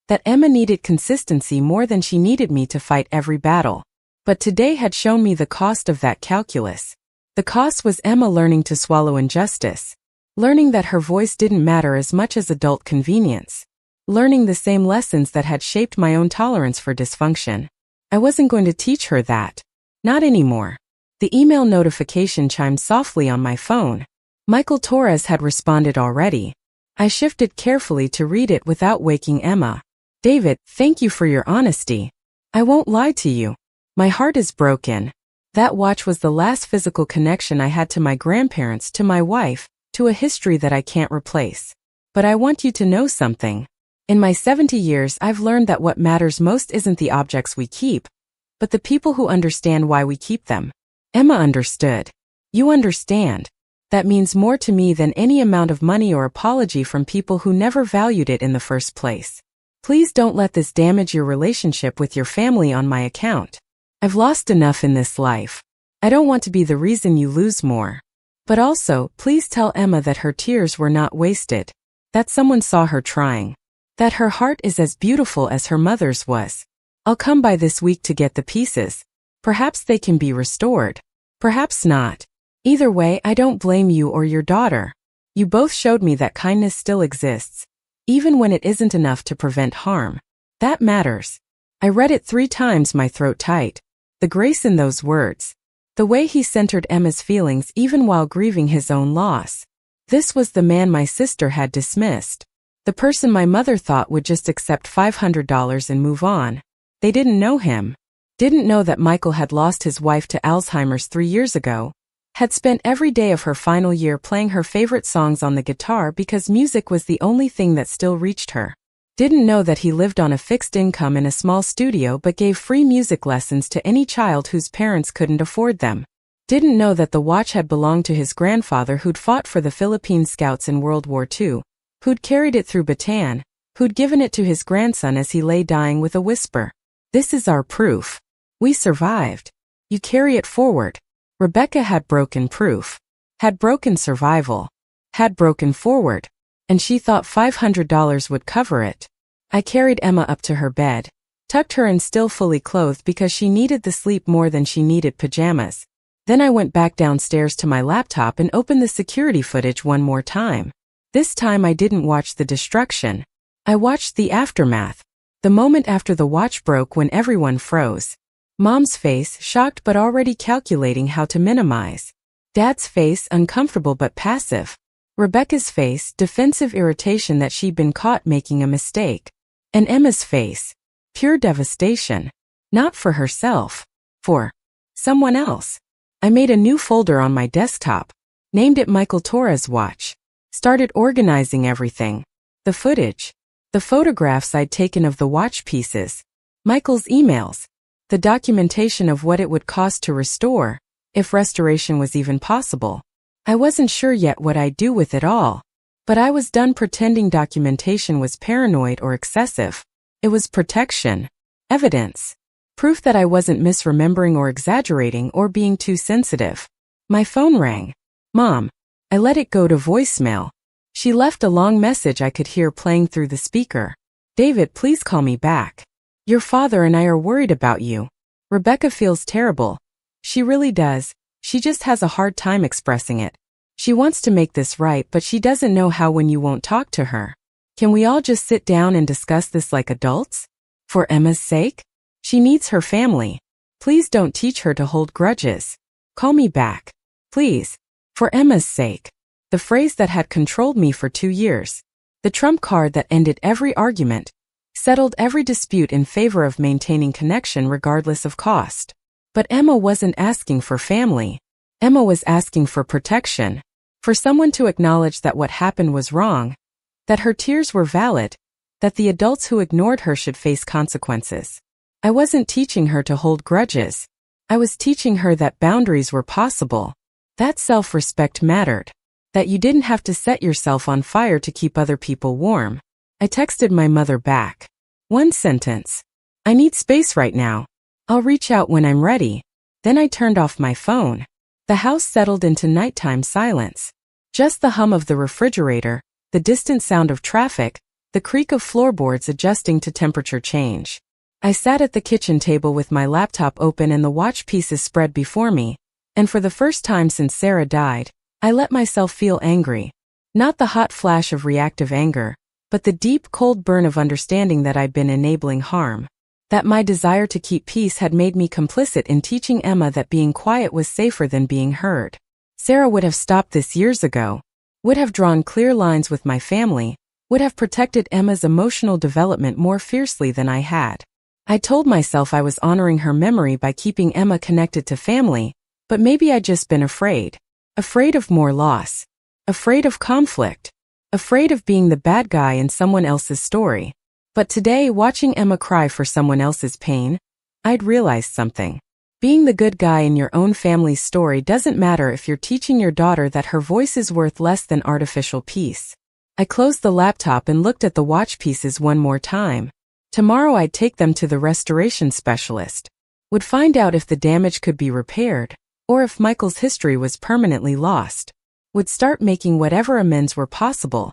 Speaker 1: that Emma needed consistency more than she needed me to fight every battle. But today had shown me the cost of that calculus. The cost was Emma learning to swallow injustice, learning that her voice didn't matter as much as adult convenience, learning the same lessons that had shaped my own tolerance for dysfunction. I wasn't going to teach her that. Not anymore. The email notification chimed softly on my phone. Michael Torres had responded already. I shifted carefully to read it without waking Emma. "David, thank you for your honesty. I won't lie to you. My heart is broken. That watch was the last physical connection I had to my grandparents, to my wife, to a history that I can't replace. But I want you to know something. In my 70 years, I've learned that what matters most isn't the objects we keep, but the people who understand why we keep them." Emma understood. "You understand. That means more to me than any amount of money or apology from people who never valued it in the first place. Please don't let this damage your relationship with your family on my account. I've lost enough in this life. I don't want to be the reason you lose more. But also, please tell Emma that her tears were not wasted, that someone saw her trying, that her heart is as beautiful as her mother's was. I'll come by this week to get the pieces. Perhaps they can be restored. Perhaps not. Either way, I don't blame you or your daughter. You both showed me that kindness still exists, even when it isn't enough to prevent harm. That matters." I read it 3 times, my throat tight. The grace in those words. The way he centered Emma's feelings even while grieving his own loss. This was the man my sister had dismissed. The person my mother thought would just accept $500 and move on. They didn't know him. Didn't know that Michael had lost his wife to Alzheimer's 3 years ago. Had spent every day of her final year playing her favorite songs on the guitar because music was the only thing that still reached her. Didn't know that he lived on a fixed income in a small studio but gave free music lessons to any child whose parents couldn't afford them. Didn't know that the watch had belonged to his grandfather who'd fought for the Philippine Scouts in World War II, who'd carried it through Bataan, who'd given it to his grandson as he lay dying with a whisper. "This is our proof. We survived. You carry it forward. Rebecca had broken proof. Had broken survival. Had broken forward. And she thought $500 would cover it. I carried Emma up to her bed, tucked her in still fully clothed because she needed the sleep more than she needed pajamas. Then I went back downstairs to my laptop and opened the security footage one more time. This time I didn't watch the destruction. I watched the aftermath. The moment after the watch broke when everyone froze. Mom's face, shocked but already calculating how to minimize. Dad's face, uncomfortable but passive. Rebecca's face, defensive irritation that she'd been caught making a mistake. And Emma's face, pure devastation. Not for herself. For someone else. I made a new folder on my desktop. Named it Michael Torres Watch. Started organizing everything. The footage. The photographs I'd taken of the watch pieces. Michael's emails. The documentation of what it would cost to restore, if restoration was even possible. I wasn't sure yet what I'd do with it all. But I was done pretending documentation was paranoid or excessive. It was protection. Evidence. Proof that I wasn't misremembering or exaggerating or being too sensitive. My phone rang. Mom. I let it go to voicemail. She left a long message I could hear playing through the speaker. David, please call me back. Your father and I are worried about you. Rebecca feels terrible. She really does. She just has a hard time expressing it. She wants to make this right, but she doesn't know how when you won't talk to her. Can we all just sit down and discuss this like adults? For Emma's sake? She needs her family. Please don't teach her to hold grudges. Call me back. Please. For Emma's sake. The phrase that had controlled me for 2 years. The trump card that ended every argument. Settled every dispute in favor of maintaining connection regardless of cost. But Emma wasn't asking for family. Emma was asking for protection. For someone to acknowledge that what happened was wrong. That her tears were valid. That the adults who ignored her should face consequences. I wasn't teaching her to hold grudges. I was teaching her that boundaries were possible. That self-respect mattered. That you didn't have to set yourself on fire to keep other people warm. I texted my mother back. One sentence. I need space right now. I'll reach out when I'm ready. Then I turned off my phone. The house settled into nighttime silence. Just the hum of the refrigerator, the distant sound of traffic, the creak of floorboards adjusting to temperature change. I sat at the kitchen table with my laptop open and the watch pieces spread before me, and for the first time since Sarah died, I let myself feel angry. Not the hot flash of reactive anger, but the deep, cold burn of understanding that I'd been enabling harm. That my desire to keep peace had made me complicit in teaching Emma that being quiet was safer than being heard. Sarah would have stopped this years ago. Would have drawn clear lines with my family. Would have protected Emma's emotional development more fiercely than I had. I told myself I was honoring her memory by keeping Emma connected to family, but maybe I'd just been afraid. Afraid of more loss. Afraid of conflict. Afraid of being the bad guy in someone else's story. But today, watching Emma cry for someone else's pain, I'd realized something. Being the good guy in your own family's story doesn't matter if you're teaching your daughter that her voice is worth less than artificial peace. I closed the laptop and looked at the watch pieces one more time. Tomorrow I'd take them to the restoration specialist. Would find out if the damage could be repaired, or if Michael's history was permanently lost. Would start making whatever amends were possible,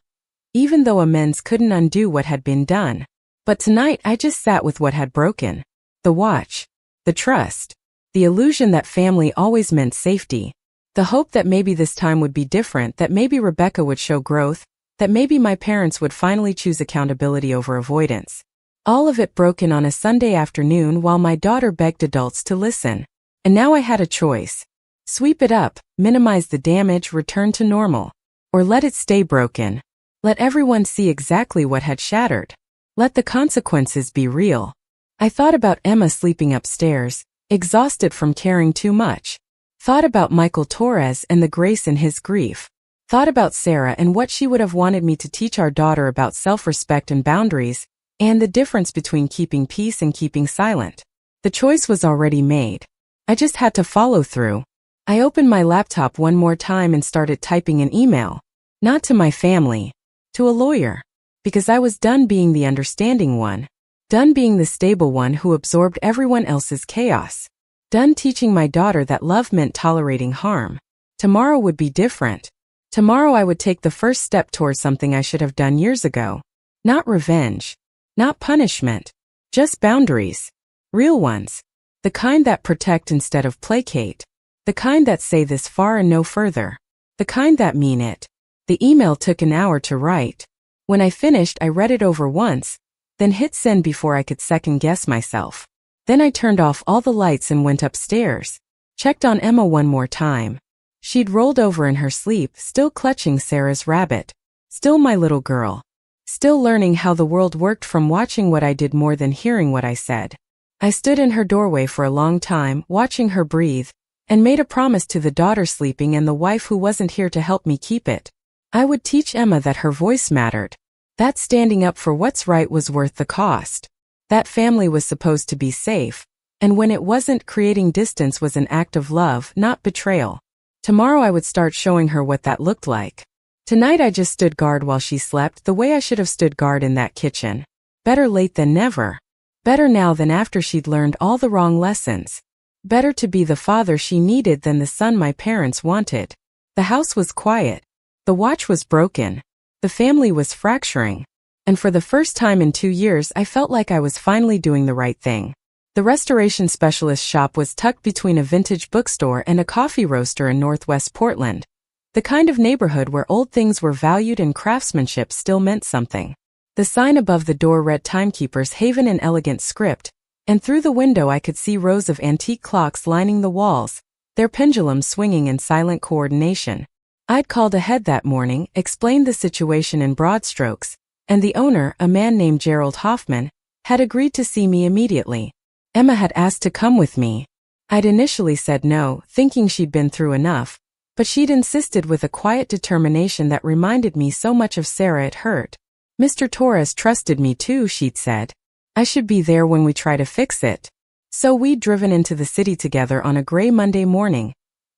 Speaker 1: even though amends couldn't undo what had been done. But tonight I just sat with what had broken. The watch. The trust. The illusion that family always meant safety. The hope that maybe this time would be different, that maybe Rebecca would show growth, that maybe my parents would finally choose accountability over avoidance. All of it broken on a Sunday afternoon while my daughter begged adults to listen. And now I had a choice. Sweep it up, minimize the damage, return to normal. Or let it stay broken. Let everyone see exactly what had shattered. Let the consequences be real. I thought about Emma sleeping upstairs, exhausted from caring too much. Thought about Michael Torres and the grace in his grief. Thought about Sarah and what she would have wanted me to teach our daughter about self-respect and boundaries, and the difference between keeping peace and keeping silent. The choice was already made. I just had to follow through. I opened my laptop one more time and started typing an email. Not to my family. To a lawyer. Because I was done being the understanding one. Done being the stable one who absorbed everyone else's chaos. Done teaching my daughter that love meant tolerating harm. Tomorrow would be different. Tomorrow I would take the first step towards something I should have done years ago. Not revenge. Not punishment. Just boundaries. Real ones. The kind that protect instead of placate. The kind that say this far and no further. The kind that mean it. The email took an hour to write. When I finished, I read it over once, then hit send before I could second-guess myself. Then I turned off all the lights and went upstairs. Checked on Emma one more time. She'd rolled over in her sleep, still clutching Sarah's rabbit. Still my little girl. Still learning how the world worked from watching what I did more than hearing what I said. I stood in her doorway for a long time, watching her breathe, and made a promise to the daughter sleeping and the wife who wasn't here to help me keep it. I would teach Emma that her voice mattered. That standing up for what's right was worth the cost. That family was supposed to be safe, and when it wasn't, creating distance was an act of love, not betrayal. Tomorrow I would start showing her what that looked like. Tonight I just stood guard while she slept, the way I should have stood guard in that kitchen. Better late than never. Better now than after she'd learned all the wrong lessons. Better to be the father she needed than the son my parents wanted. The house was quiet. The watch was broken. The family was fracturing. And for the first time in 2 years I felt like I was finally doing the right thing. The restoration specialist shop was tucked between a vintage bookstore and a coffee roaster in Northwest Portland. The kind of neighborhood where old things were valued and craftsmanship still meant something. The sign above the door read Timekeeper's Haven in elegant script, and through the window I could see rows of antique clocks lining the walls, their pendulums swinging in silent coordination. I'd called ahead that morning, explained the situation in broad strokes, and the owner, a man named Gerald Hoffman, had agreed to see me immediately. Emma had asked to come with me. I'd initially said no, thinking she'd been through enough, but she'd insisted with a quiet determination that reminded me so much of Sarah it hurt. Mr. Torres trusted me too, she'd said. I should be there when we try to fix it. So we'd driven into the city together on a gray Monday morning,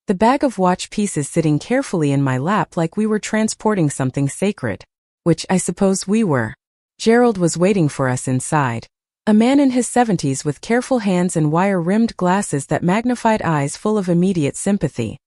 Speaker 1: the bag of watch pieces sitting carefully in my lap like we were transporting something sacred. Which I suppose we were. Gerald was waiting for us inside. A man in his 70s with careful hands and wire-rimmed glasses that magnified eyes full of immediate sympathy.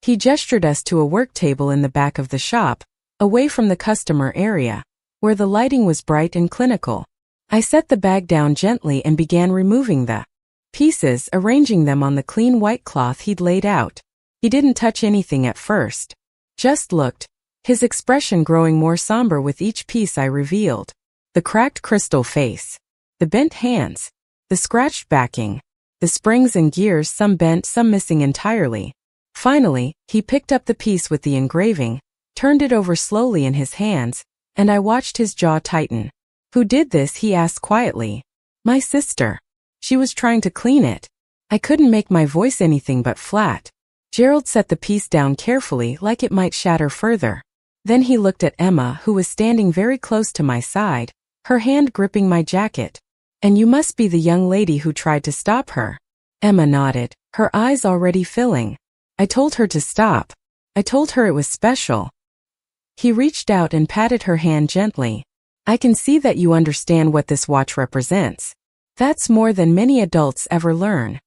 Speaker 1: He gestured us to a work table in the back of the shop, away from the customer area, where the lighting was bright and clinical. I set the bag down gently and began removing the pieces, arranging them on the clean white cloth he'd laid out. He didn't touch anything at first. Just looked, his expression growing more somber with each piece I revealed. The cracked crystal face. The bent hands. The scratched backing. The springs and gears, some bent, some missing entirely. Finally, he picked up the piece with the engraving, turned it over slowly in his hands, and I watched his jaw tighten. Who did this? He asked quietly. My sister. She was trying to clean it. I couldn't make my voice anything but flat. Gerald set the piece down carefully like it might shatter further. Then he looked at Emma, who was standing very close to my side, her hand gripping my jacket. And you must be the young lady who tried to stop her. Emma nodded, her eyes already filling. I told her to stop. I told her it was special. He reached out and patted her hand gently. I can see that you understand what this watch represents. That's more than many adults ever learn.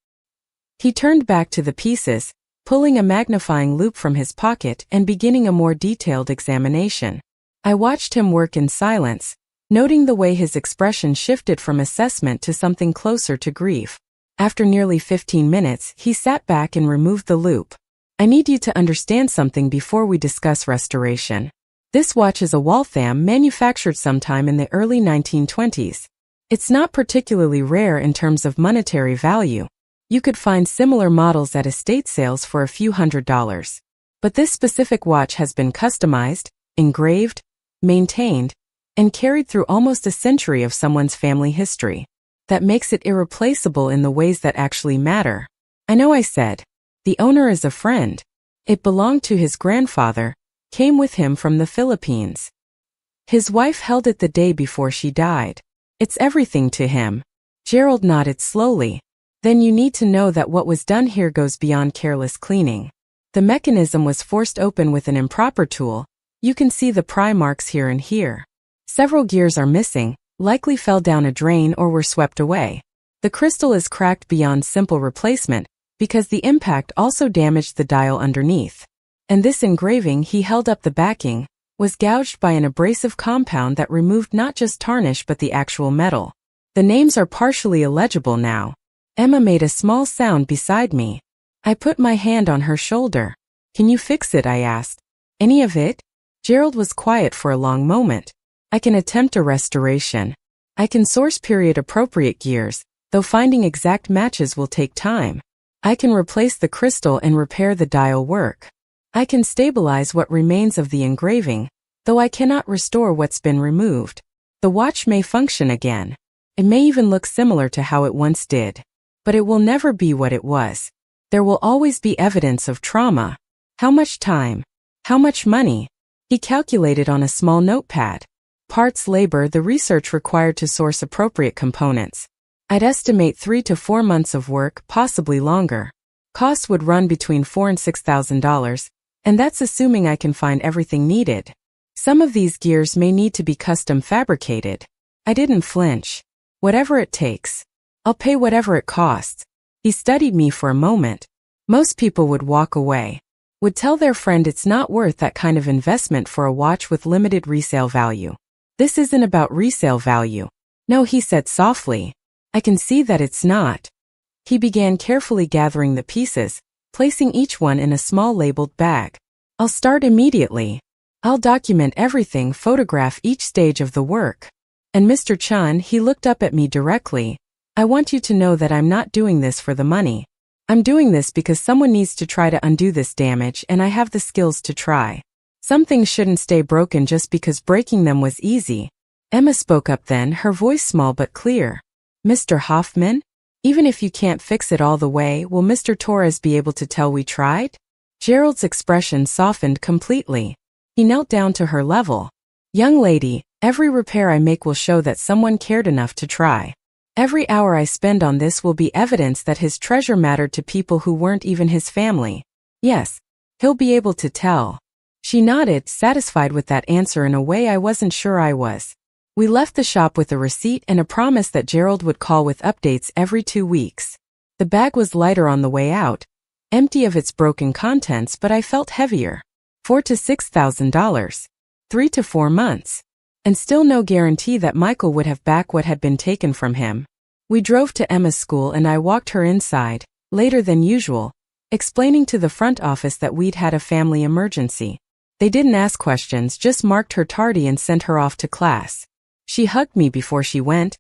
Speaker 1: He turned back to the pieces, pulling a magnifying loupe from his pocket and beginning a more detailed examination. I watched him work in silence, noting the way his expression shifted from assessment to something closer to grief. After nearly 15 minutes, he sat back and removed the loupe. I need you to understand something before we discuss restoration. This watch is a Waltham manufactured sometime in the early 1920s. It's not particularly rare in terms of monetary value. You could find similar models at estate sales for a few $100s. But this specific watch has been customized, engraved, maintained, and carried through almost a century of someone's family history. That makes it irreplaceable in the ways that actually matter. I know, I said. The owner is a friend. It belonged to his grandfather, came with him from the Philippines. His wife held it the day before she died. It's everything to him. Gerald nodded slowly. Then you need to know that what was done here goes beyond careless cleaning. The mechanism was forced open with an improper tool. You can see the pry marks here and here. Several gears are missing, likely fell down a drain or were swept away. The crystal is cracked beyond simple replacement, because the impact also damaged the dial underneath. And this engraving, he held up the backing, was gouged by an abrasive compound that removed not just tarnish but the actual metal. The names are partially illegible now. Emma made a small sound beside me. I put my hand on her shoulder. Can you fix it? I asked. Any of it? Gerald was quiet for a long moment. I can attempt a restoration. I can source period-appropriate gears, though finding exact matches will take time. I can replace the crystal and repair the dial work. I can stabilize what remains of the engraving, though I cannot restore what's been removed. The watch may function again. It may even look similar to how it once did. But it will never be what it was. There will always be evidence of trauma. How much time? How much money? He calculated on a small notepad. Parts, labor, the research required to source appropriate components. I'd estimate 3 to 4 months of work, possibly longer. Costs would run between $4,000 and $6,000, and that's assuming I can find everything needed. Some of these gears may need to be custom fabricated. I didn't flinch. Whatever it takes. I'll pay whatever it costs. He studied me for a moment. Most people would walk away. Would tell their friend it's not worth that kind of investment for a watch with limited resale value. This isn't about resale value. No, he said softly. I can see that it's not. He began carefully gathering the pieces, placing each one in a small labeled bag. I'll start immediately. I'll document everything, photograph each stage of the work. And Mr. Chun, he looked up at me directly. I want you to know that I'm not doing this for the money. I'm doing this because someone needs to try to undo this damage, and I have the skills to try. Some things shouldn't stay broken just because breaking them was easy. Emma spoke up then, her voice small but clear. Mr. Hoffman? Even if you can't fix it all the way, will Mr. Torres be able to tell we tried? Gerald's expression softened completely. He knelt down to her level. Young lady, every repair I make will show that someone cared enough to try. Every hour I spend on this will be evidence that his treasure mattered to people who weren't even his family. Yes, he'll be able to tell. She nodded, satisfied with that answer in a way I wasn't sure I was. We left the shop with a receipt and a promise that Gerald would call with updates every 2 weeks. The bag was lighter on the way out, empty of its broken contents, but I felt heavier. $4,000 to $6,000. 3 to 4 months. And still no guarantee that Michael would have back what had been taken from him. We drove to Emma's school and I walked her inside, later than usual, explaining to the front office that we'd had a family emergency. They didn't ask questions, just marked her tardy and sent her off to class. She hugged me before she went,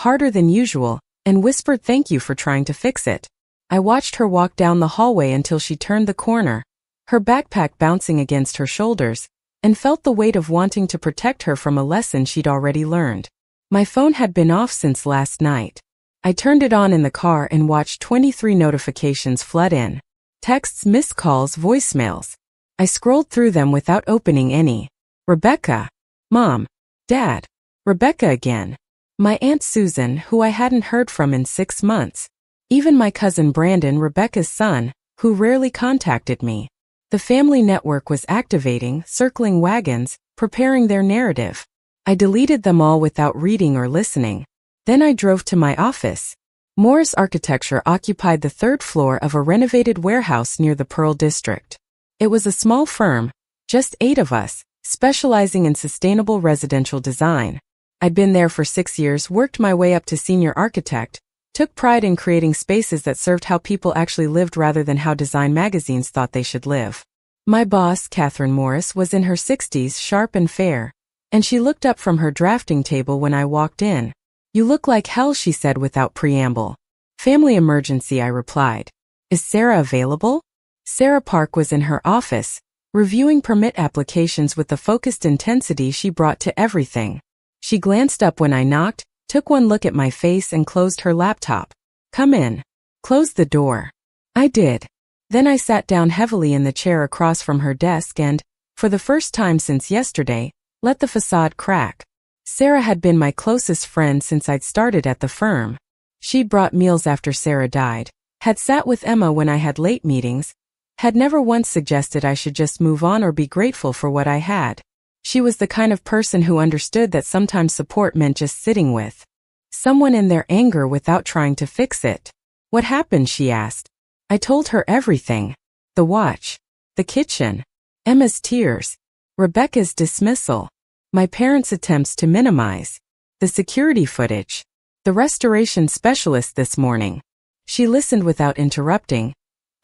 Speaker 1: harder than usual, and whispered thank you for trying to fix it. I watched her walk down the hallway until she turned the corner, her backpack bouncing against her shoulders, and felt the weight of wanting to protect her from a lesson she'd already learned. My phone had been off since last night. I turned it on in the car and watched 23 notifications flood in. Texts, missed calls, voicemails. I scrolled through them without opening any. Rebecca. Mom. Dad. Rebecca again. My Aunt Susan, who I hadn't heard from in 6 months. Even my cousin Brandon, Rebecca's son, who rarely contacted me. The family network was activating, circling wagons, preparing their narrative. I deleted them all without reading or listening. Then I drove to my office. Morris Architecture occupied the 3rd floor of a renovated warehouse near the Pearl District. It was a small firm, just 8 of us, specializing in sustainable residential design. I'd been there for 6 years, worked my way up to senior architect, took pride in creating spaces that served how people actually lived rather than how design magazines thought they should live. My boss, Catherine Morris, was in her 60s, sharp and fair, and she looked up from her drafting table when I walked in. You look like hell, she said without preamble. Family emergency, I replied. Is Sarah available? Sarah Park was in her office, reviewing permit applications with the focused intensity she brought to everything. She glanced up when I knocked, took one look at my face and closed her laptop. Come in. Close the door. I did. Then I sat down heavily in the chair across from her desk and, for the first time since yesterday, let the facade crack. Sarah had been my closest friend since I'd started at the firm. She'd brought meals after Sarah died, had sat with Emma when I had late meetings, had never once suggested I should just move on or be grateful for what I had. She was the kind of person who understood that sometimes support meant just sitting with. someone in their anger without trying to fix it. What happened? She asked. I told her everything. The watch, the kitchen, Emma's tears, Rebecca's dismissal, my parents' attempts to minimize, the security footage, the restoration specialist this morning. She listened without interrupting,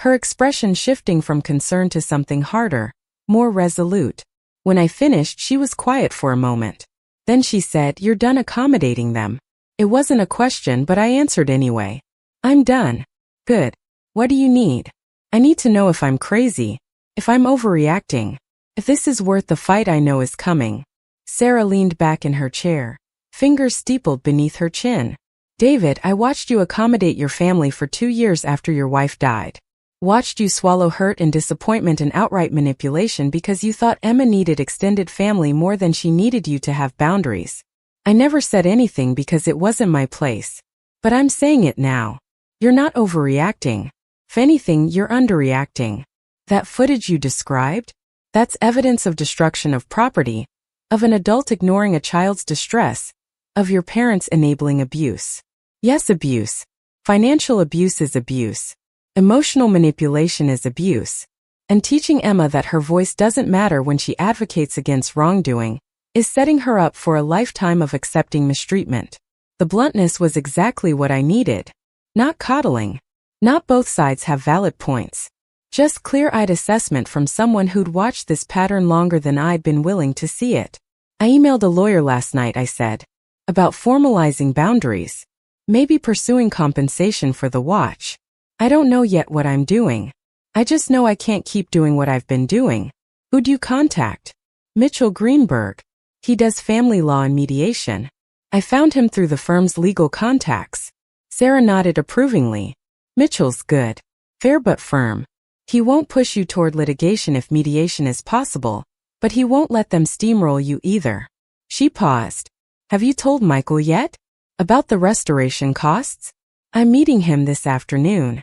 Speaker 1: her expression shifting from concern to something harder, more resolute. When I finished, she was quiet for a moment. Then she said, "You're done accommodating them." It wasn't a question, but I answered anyway. I'm done. Good. What do you need? I need to know if I'm crazy, if I'm overreacting, if this is worth the fight I know is coming. Sarah leaned back in her chair, fingers steepled beneath her chin. David, I watched you accommodate your family for 2 years after your wife died. Watched you swallow hurt and disappointment and outright manipulation because you thought Emma needed extended family more than she needed you to have boundaries. I never said anything because it wasn't my place. But I'm saying it now. You're not overreacting. If anything, you're underreacting. That footage you described? That's evidence of destruction of property, of an adult ignoring a child's distress, of your parents enabling abuse. Yes, abuse. Financial abuse is abuse. Emotional manipulation is abuse. And teaching Emma that her voice doesn't matter when she advocates against wrongdoing is setting her up for a lifetime of accepting mistreatment. The bluntness was exactly what I needed. Not coddling. Not both sides have valid points. Just clear-eyed assessment from someone who'd watched this pattern longer than I'd been willing to see it. I emailed a lawyer last night, I said, about formalizing boundaries. Maybe pursuing compensation for the watch. I don't know yet what I'm doing. I just know I can't keep doing what I've been doing. Who'd you contact? Mitchell Greenberg. He does family law and mediation. I found him through the firm's legal contacts. Sarah nodded approvingly. Mitchell's good. Fair but firm. He won't push you toward litigation if mediation is possible, but he won't let them steamroll you either. She paused. Have you told Michael yet? About the restoration costs? I'm meeting him this afternoon.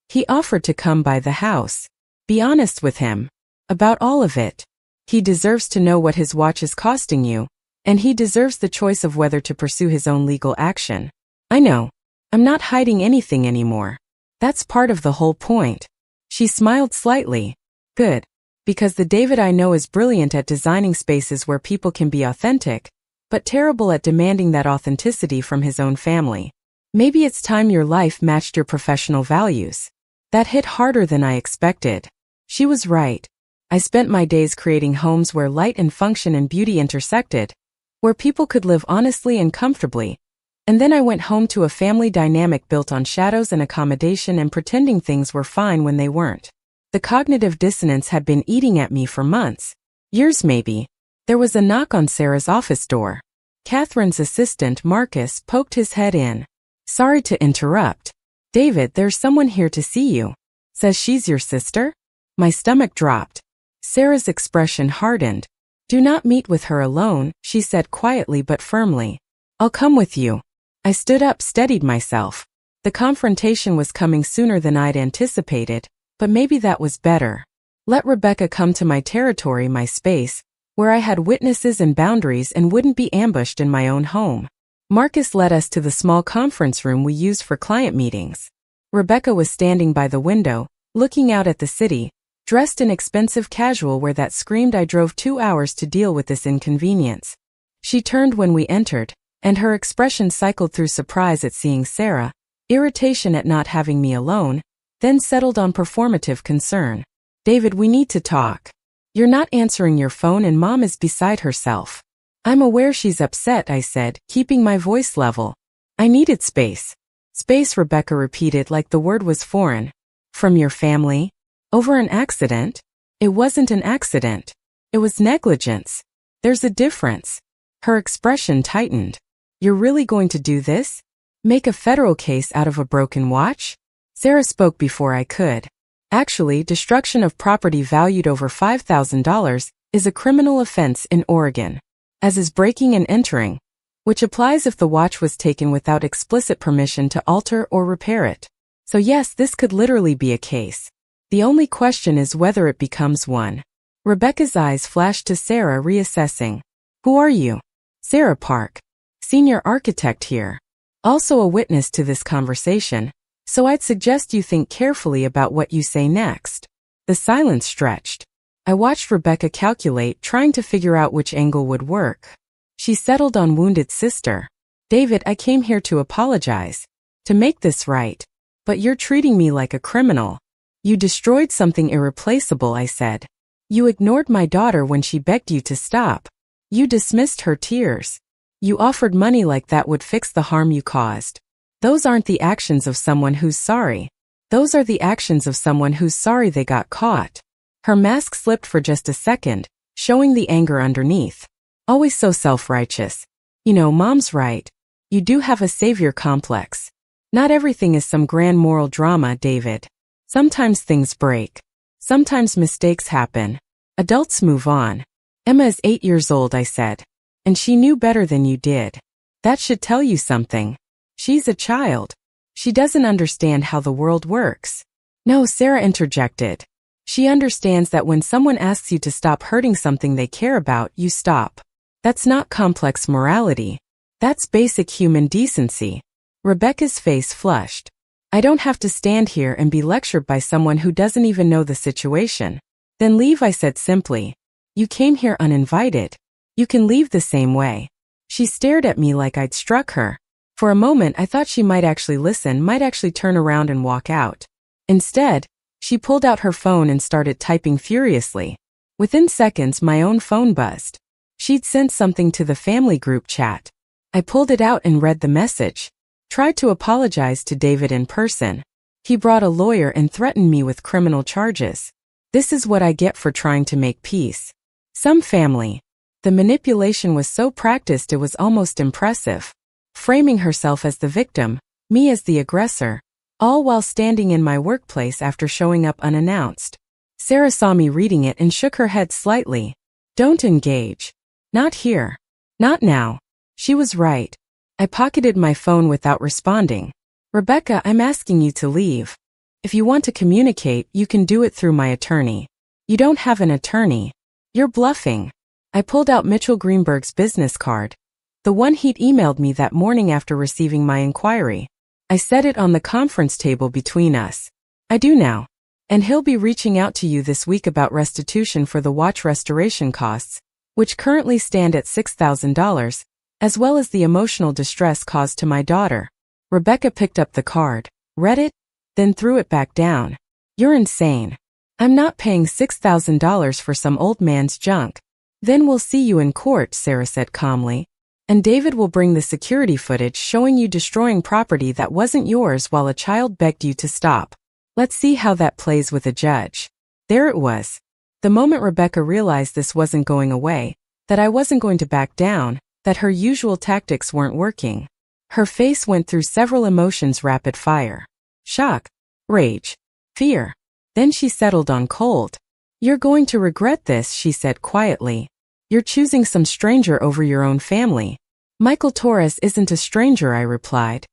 Speaker 1: He offered to come by the house. Be honest with him. About all of it. He deserves to know what his watch is costing you, and he deserves the choice of whether to pursue his own legal action. I know. I'm not hiding anything anymore. That's part of the whole point. She smiled slightly. Good. Because the David I know is brilliant at designing spaces where people can be authentic, but terrible at demanding that authenticity from his own family. Maybe it's time your life matched your professional values. That hit harder than I expected. She was right. I spent my days creating homes where light and function and beauty intersected, where people could live honestly and comfortably. And then I went home to a family dynamic built on shadows and accommodation and pretending things were fine when they weren't. The cognitive dissonance had been eating at me for months. Years maybe. There was a knock on Sarah's office door. Catherine's assistant, Marcus, poked his head in. Sorry to interrupt. David, there's someone here to see you. Says she's your sister? My stomach dropped. Sarah's expression hardened. Do not meet with her alone, she said quietly but firmly. I'll come with you. I stood up, steadied myself. The confrontation was coming sooner than I'd anticipated, but maybe that was better. Let Rebecca come to my territory, my space, where I had witnesses and boundaries and wouldn't be ambushed in my own home. Marcus led us to the small conference room we used for client meetings. Rebecca was standing by the window, looking out at the city, dressed in expensive casual wear that screamed I drove 2 hours to deal with this inconvenience. She turned when we entered, and her expression cycled through surprise at seeing Sarah, irritation at not having me alone, then settled on performative concern. David, we need to talk. You're not answering your phone and Mom is beside herself. I'm aware she's upset, I said, keeping my voice level. I needed space. Space, Rebecca repeated like the word was foreign. From your family? Over an accident? It wasn't an accident. It was negligence. There's a difference. Her expression tightened. You're really going to do this? Make a federal case out of a broken watch? Sarah spoke before I could. Actually, destruction of property valued over $5,000 is a criminal offense in Oregon, as is breaking and entering, which applies if the watch was taken without explicit permission to alter or repair it. So yes, this could literally be a case. The only question is whether it becomes one. Rebecca's eyes flashed to Sarah, reassessing. Who are you? Sarah Park. Senior architect here. also a witness to this conversation, so I'd suggest you think carefully about what you say next. The silence stretched. I watched Rebecca calculate, trying to figure out which angle would work. She settled on wounded sister. David, I came here to apologize, to make this right. But you're treating me like a criminal. You destroyed something irreplaceable, I said. You ignored my daughter when she begged you to stop. You dismissed her tears. You offered money like that would fix the harm you caused. Those aren't the actions of someone who's sorry. Those are the actions of someone who's sorry they got caught. Her mask slipped for just a second, showing the anger underneath. Always so self-righteous. You know, Mom's right. You do have a savior complex. Not everything is some grand moral drama, David. Sometimes things break. Sometimes mistakes happen. Adults move on. Emma is 8 years old, I said. And she knew better than you did. That should tell you something. She's a child. She doesn't understand how the world works. No, Sarah interjected. She understands that when someone asks you to stop hurting something they care about, you stop. That's not complex morality. That's basic human decency. Rebecca's face flushed. I don't have to stand here and be lectured by someone who doesn't even know the situation. Then leave, I said simply. You came here uninvited. You can leave the same way. She stared at me like I'd struck her. For a moment I thought she might actually listen, might actually turn around and walk out. Instead, she pulled out her phone and started typing furiously. Within seconds my own phone buzzed. She'd sent something to the family group chat. I pulled it out and read the message. Tried to apologize to David in person. He brought a lawyer and threatened me with criminal charges. This is what I get for trying to make peace. Some family. The manipulation was so practiced it was almost impressive. Framing herself as the victim, me as the aggressor, all while standing in my workplace after showing up unannounced. Sarah saw me reading it and shook her head slightly. Don't engage. Not here. Not now. She was right. I pocketed my phone without responding. Rebecca, I'm asking you to leave. If you want to communicate, you can do it through my attorney. You don't have an attorney. You're bluffing. I pulled out Mitchell Greenberg's business card. The one he'd emailed me that morning after receiving my inquiry. I set it on the conference table between us. I do now. And he'll be reaching out to you this week about restitution for the watch restoration costs, which currently stand at $6,000, as well as the emotional distress caused to my daughter. Rebecca picked up the card, read it, then threw it back down. You're insane. I'm not paying $6,000 for some old man's junk. Then we'll see you in court, Sarah said calmly. And David will bring the security footage showing you destroying property that wasn't yours while a child begged you to stop. Let's see how that plays with a judge. There it was. The moment Rebecca realized this wasn't going away, that I wasn't going to back down, that her usual tactics weren't working. Her face went through several emotions rapid fire. Shock, rage, fear. Then she settled on cold. You're going to regret this, she said quietly. You're choosing some stranger over your own family. Michael Torres isn't a stranger, I replied.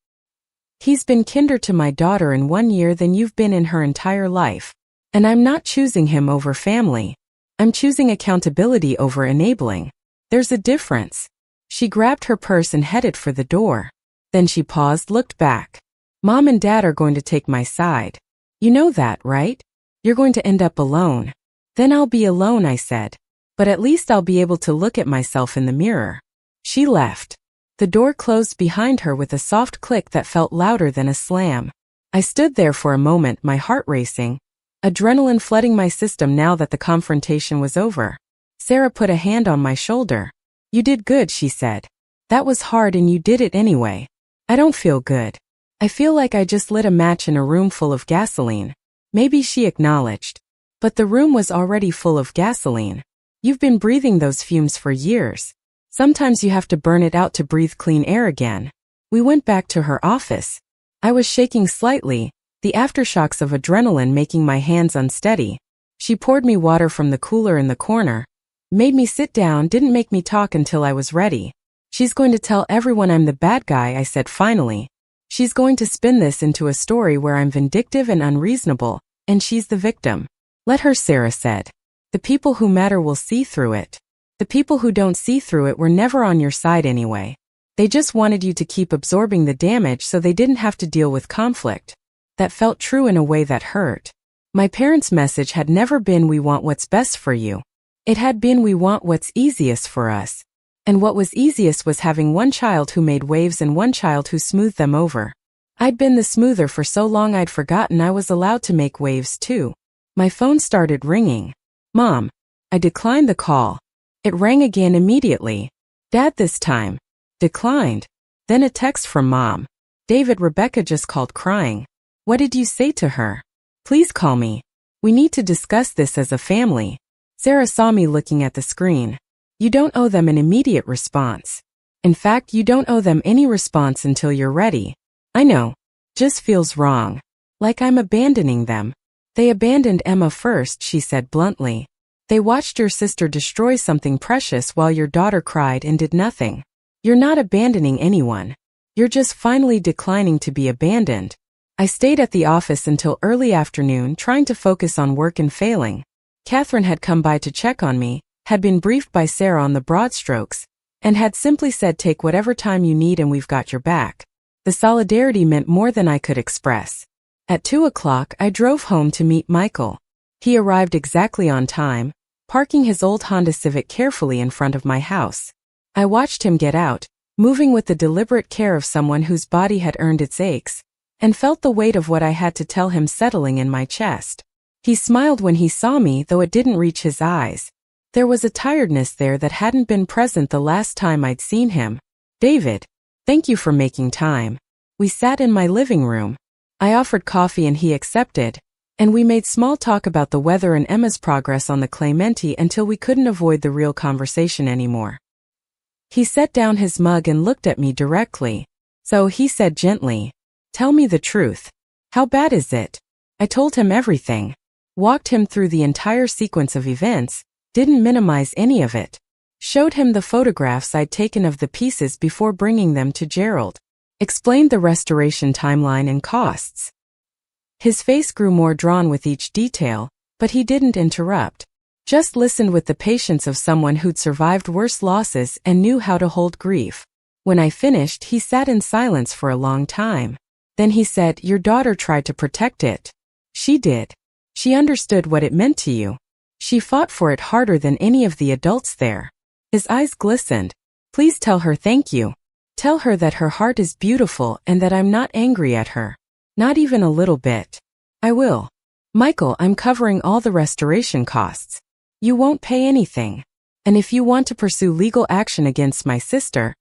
Speaker 1: He's been kinder to my daughter in 1 year than you've been in her entire life. And I'm not choosing him over family. I'm choosing accountability over enabling. There's a difference. She grabbed her purse and headed for the door. Then she paused, looked back. Mom and Dad are going to take my side. You know that, right? You're going to end up alone. Then I'll be alone, I said. But at least I'll be able to look at myself in the mirror. She left. The door closed behind her with a soft click that felt louder than a slam. I stood there for a moment, my heart racing, adrenaline flooding my system now that the confrontation was over. Sarah put a hand on my shoulder. You did good, she said. That was hard and you did it anyway. I don't feel good. I feel like I just lit a match in a room full of gasoline. Maybe, she acknowledged. But the room was already full of gasoline. You've been breathing those fumes for years. Sometimes you have to burn it out to breathe clean air again. We went back to her office. I was shaking slightly, the aftershocks of adrenaline making my hands unsteady. She poured me water from the cooler in the corner, made me sit down, didn't make me talk until I was ready. She's going to tell everyone I'm the bad guy, I said finally. She's going to spin this into a story where I'm vindictive and unreasonable, and she's the victim. Let her, Sarah said. The people who matter will see through it. The people who don't see through it were never on your side anyway. They just wanted you to keep absorbing the damage so they didn't have to deal with conflict. That felt true in a way that hurt. My parents' message had never been we want what's best for you. It had been we want what's easiest for us. And what was easiest was having one child who made waves and one child who smoothed them over. I'd been the smoother for so long I'd forgotten I was allowed to make waves too. My phone started ringing. Mom. I declined the call. It rang again immediately. Dad this time. Declined. Then a text from Mom. David, Rebecca just called crying. What did you say to her? Please call me. We need to discuss this as a family. Sarah saw me looking at the screen. You don't owe them an immediate response. In fact, you don't owe them any response until you're ready. I know. Just feels wrong. Like I'm abandoning them. They abandoned Emma first, she said bluntly. They watched your sister destroy something precious while your daughter cried and did nothing. You're not abandoning anyone. You're just finally declining to be abandoned. I stayed at the office until early afternoon trying to focus on work and failing. Catherine had come by to check on me, had been briefed by Sarah on the broad strokes, and had simply said take whatever time you need and we've got your back. The solidarity meant more than I could express. At 2 o'clock, I drove home to meet Michael. He arrived exactly on time, parking his old Honda Civic carefully in front of my house. I watched him get out, moving with the deliberate care of someone whose body had earned its aches, and felt the weight of what I had to tell him settling in my chest. He smiled when he saw me, though it didn't reach his eyes. There was a tiredness there that hadn't been present the last time I'd seen him. David. Thank you for making time. We sat in my living room. I offered coffee and he accepted, and we made small talk about the weather and Emma's progress on the Clementi until we couldn't avoid the real conversation anymore. He set down his mug and looked at me directly. So he said gently, tell me the truth. How bad is it? I told him everything. Walked him through the entire sequence of events, didn't minimize any of it. Showed him the photographs I'd taken of the pieces before bringing them to Gerald. Explained the restoration timeline and costs. His face grew more drawn with each detail, but he didn't interrupt. Just listened with the patience of someone who'd survived worse losses and knew how to hold grief. When I finished, he sat in silence for a long time. Then he said, your daughter tried to protect it. She did. She understood what it meant to you. She fought for it harder than any of the adults there. His eyes glistened. Please tell her thank you. Tell her that her heart is beautiful and that I'm not angry at her. Not even a little bit. I will. Michael, I'm covering all the restoration costs. You won't pay anything. And if you want to pursue legal action against my sister,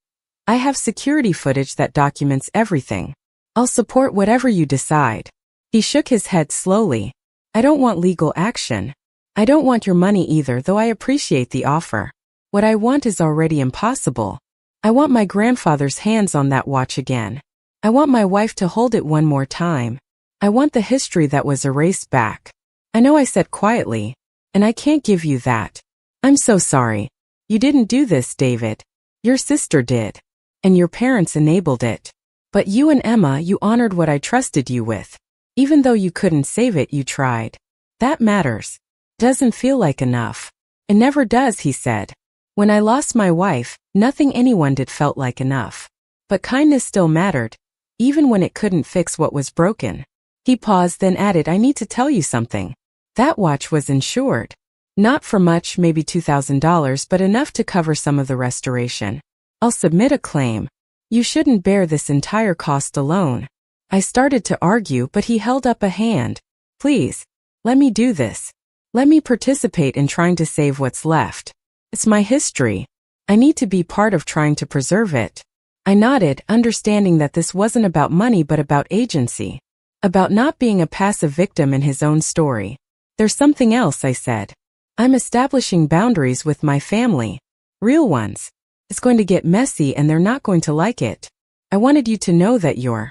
Speaker 1: I have security footage that documents everything. I'll support whatever you decide. He shook his head slowly. I don't want legal action. I don't want your money either, though I appreciate the offer. What I want is already impossible. I want my grandfather's hands on that watch again. I want my wife to hold it one more time. I want the history that was erased back. I know I said quietly, and I can't give you that. I'm so sorry. You didn't do this, David. Your sister did. And your parents enabled it. But you and Emma, you honored what I trusted you with. Even though you couldn't save it, you tried. That matters. Doesn't feel like enough. It never does, he said. When I lost my wife, nothing anyone did felt like enough. But kindness still mattered, even when it couldn't fix what was broken. He paused, then added, I need to tell you something. That watch was insured. Not for much, maybe $2,000, but enough to cover some of the restoration. I'll submit a claim. You shouldn't bear this entire cost alone. I started to argue, but he held up a hand. Please, let me do this. Let me participate in trying to save what's left. It's my history. I need to be part of trying to preserve it. I nodded, understanding that this wasn't about money but about agency. About not being a passive victim in his own story. There's something else, I said. I'm establishing boundaries with my family. Real ones. It's going to get messy and they're not going to like it. I wanted you to know that you're.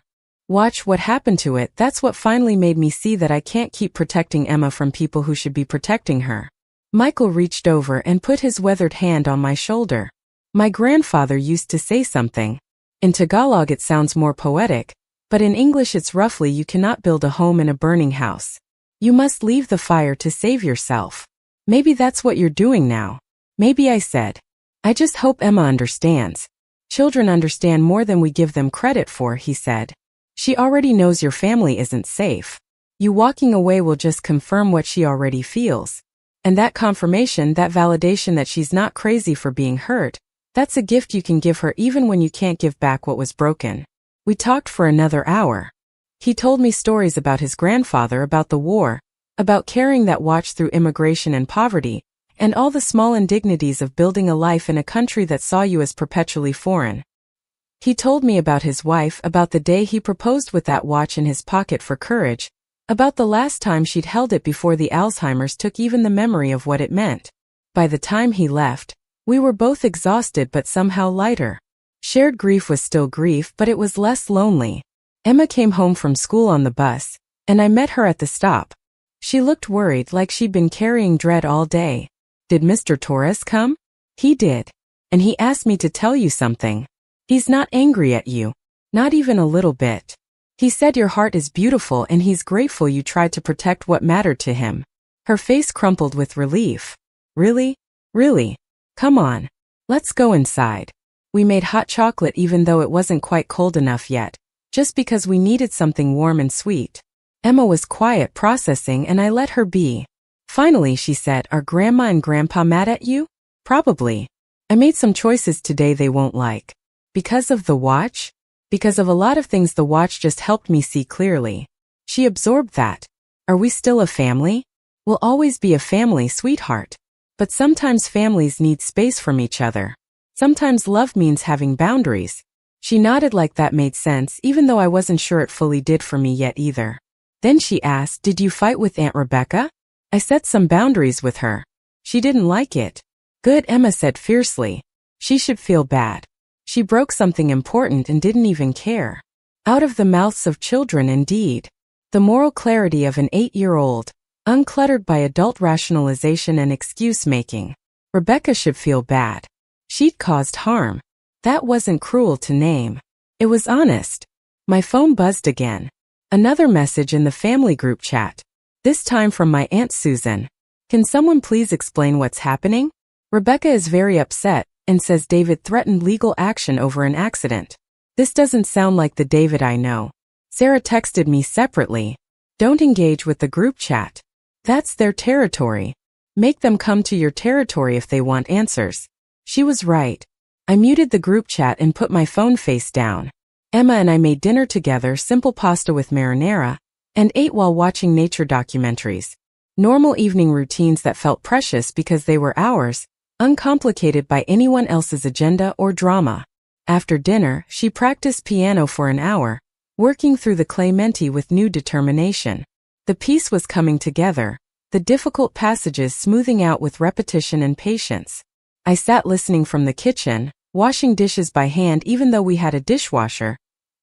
Speaker 1: Watch what happened to it. That's what finally made me see that I can't keep protecting Emma from people who should be protecting her. Michael reached over and put his weathered hand on my shoulder. My grandfather used to say something. In Tagalog it sounds more poetic, but in English it's roughly you cannot build a home in a burning house. You must leave the fire to save yourself. Maybe that's what you're doing now. Maybe, I said. I just hope Emma understands. Children understand more than we give them credit for, he said. She already knows your family isn't safe. You walking away will just confirm what she already feels. And that confirmation, that validation that she's not crazy for being hurt, that's a gift you can give her even when you can't give back what was broken. We talked for another hour. He told me stories about his grandfather, about the war, about carrying that watch through immigration and poverty, and all the small indignities of building a life in a country that saw you as perpetually foreign. He told me about his wife, about the day he proposed with that watch in his pocket for courage, about the last time she'd held it before the Alzheimer's took even the memory of what it meant. By the time he left, we were both exhausted but somehow lighter. Shared grief was still grief, but it was less lonely. Emma came home from school on the bus, and I met her at the stop. She looked worried, like she'd been carrying dread all day. Did Mr. Torres come? He did. And he asked me to tell you something. He's not angry at you. Not even a little bit. He said your heart is beautiful and he's grateful you tried to protect what mattered to him. Her face crumpled with relief. Really? Really? Come on. Let's go inside. We made hot chocolate even though it wasn't quite cold enough yet, just because we needed something warm and sweet. Emma was quiet, processing, and I let her be. Finally, she said, "Are Grandma and Grandpa mad at you?" "Probably. I made some choices today they won't like." "Because of the watch?" "Because of a lot of things the watch just helped me see clearly." She absorbed that. "Are we still a family?" "We'll always be a family, sweetheart. But sometimes families need space from each other. Sometimes love means having boundaries." She nodded like that made sense, even though I wasn't sure it fully did for me yet either. Then she asked, "Did you fight with Aunt Rebecca?" "I set some boundaries with her. She didn't like it." "Good," Emma said fiercely. "She should feel bad. She broke something important and didn't even care." Out of the mouths of children, indeed. The moral clarity of an 8-year-old, uncluttered by adult rationalization and excuse-making. Rebecca should feel bad. She'd caused harm. That wasn't cruel to name. It was honest. My phone buzzed again. Another message in the family group chat. This time from my Aunt Susan. "Can someone please explain what's happening? Rebecca is very upset and says David threatened legal action over an accident. This doesn't sound like the David I know." Sarah texted me separately. "Don't engage with the group chat. That's their territory. Make them come to your territory if they want answers." She was right. I muted the group chat and put my phone face down. Emma and I made dinner together, simple pasta with marinara, and ate while watching nature documentaries. Normal evening routines that felt precious because they were ours, uncomplicated by anyone else's agenda or drama. After dinner, she practiced piano for an hour, working through the Clementi with new determination. The piece was coming together, the difficult passages smoothing out with repetition and patience. I sat listening from the kitchen, washing dishes by hand even though we had a dishwasher,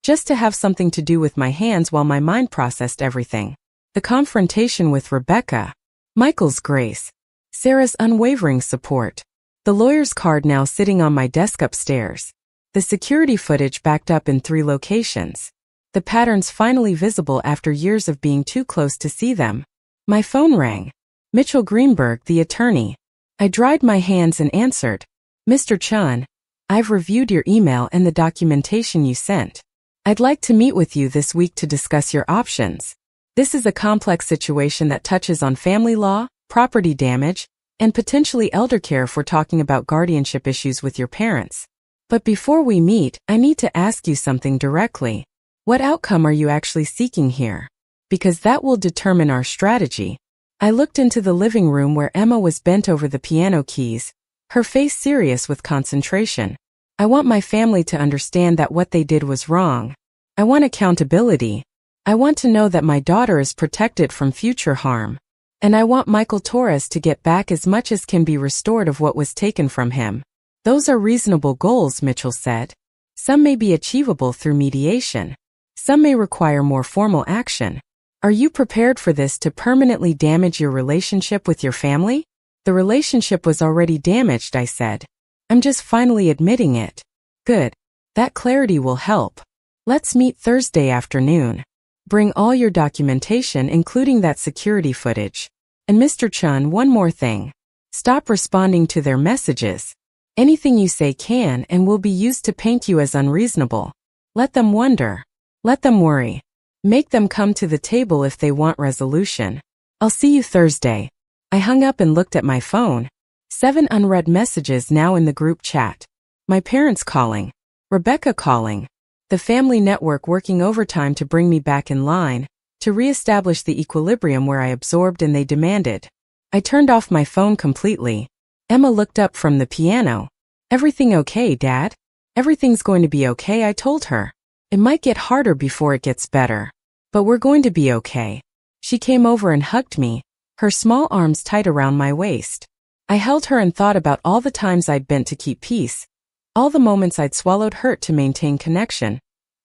Speaker 1: just to have something to do with my hands while my mind processed everything. The confrontation with Rebecca, Michael's grace, Sarah's unwavering support, the lawyer's card now sitting on my desk upstairs, the security footage backed up in 3 locations, the patterns finally visible after years of being too close to see them. My phone rang. Mitchell Greenberg, the attorney. I dried my hands and answered. "Mr. Chun, I've reviewed your email and the documentation you sent. I'd like to meet with you this week to discuss your options. This is a complex situation that touches on family law, property damage, and potentially eldercare if we're talking about guardianship issues with your parents. But before we meet, I need to ask you something directly. What outcome are you actually seeking here? Because that will determine our strategy." I looked into the living room where Emma was bent over the piano keys, her face serious with concentration. "I want my family to understand that what they did was wrong. I want accountability. I want to know that my daughter is protected from future harm. And I want Michael Torres to get back as much as can be restored of what was taken from him." "Those are reasonable goals," Mitchell said. "Some may be achievable through mediation. Some may require more formal action. Are you prepared for this to permanently damage your relationship with your family?" "The relationship was already damaged," I said. "I'm just finally admitting it." "Good. That clarity will help. Let's meet Thursday afternoon. Bring all your documentation, including that security footage. And Mr. Chun, one more thing. Stop responding to their messages. Anything you say can and will be used to paint you as unreasonable. Let them wonder. Let them worry. Make them come to the table if they want resolution. I'll see you Thursday. I hung up and looked at my phone. 7 unread messages now in the group chat. My parents calling. Rebecca calling. The family network working overtime to bring me back in line, to re-establish the equilibrium where I absorbed and they demanded. I turned off my phone completely. Emma looked up from the piano. Everything okay, Dad? Everything's going to be okay, I told her. It might get harder before it gets better. But we're going to be okay. She came over and hugged me, her small arms tight around my waist. I held her and thought about all the times I'd bent to keep peace, all the moments I'd swallowed hurt to maintain connection,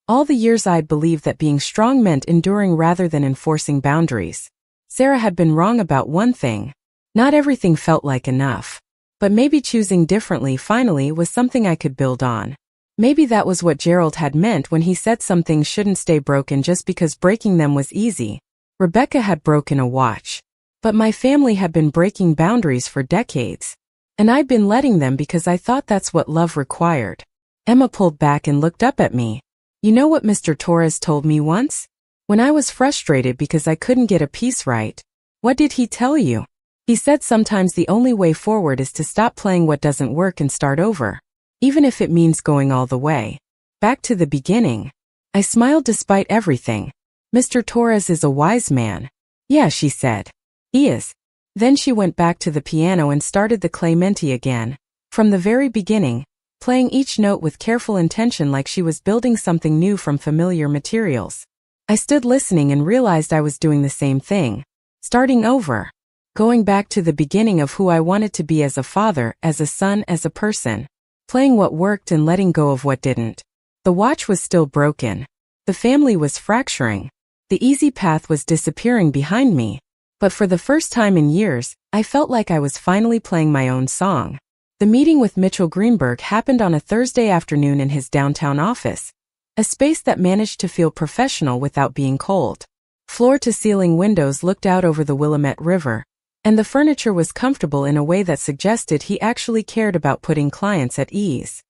Speaker 1: all the years I'd believed that being strong meant enduring rather than enforcing boundaries. Sarah had been wrong about one thing. Not everything felt like enough. But maybe choosing differently finally was something I could build on. Maybe that was what Gerald had meant when he said some things shouldn't stay broken just because breaking them was easy. Rebecca had broken a watch. But my family had been breaking boundaries for decades. And I'd been letting them because I thought that's what love required. Emma pulled back and looked up at me. You know what Mr. Torres told me once? When I was frustrated because I couldn't get a piece right. What did he tell you? He said sometimes the only way forward is to stop playing what doesn't work and start over. Even if it means going all the way. Back to the beginning. I smiled despite everything. Mr. Torres is a wise man. Yeah, she said. He is. Then she went back to the piano and started the Clementi again. From the very beginning, playing each note with careful intention like she was building something new from familiar materials. I stood listening and realized I was doing the same thing. Starting over. Going back to the beginning of who I wanted to be as a father, as a son, as a person. Playing what worked and letting go of what didn't. The watch was still broken. The family was fracturing. The easy path was disappearing behind me. But for the first time in years, I felt like I was finally playing my own song. The meeting with Mitchell Greenberg happened on a Thursday afternoon in his downtown office. A space that managed to feel professional without being cold. Floor-to-ceiling windows looked out over the Willamette River. And the furniture was comfortable in a way that suggested he actually cared about putting clients at ease.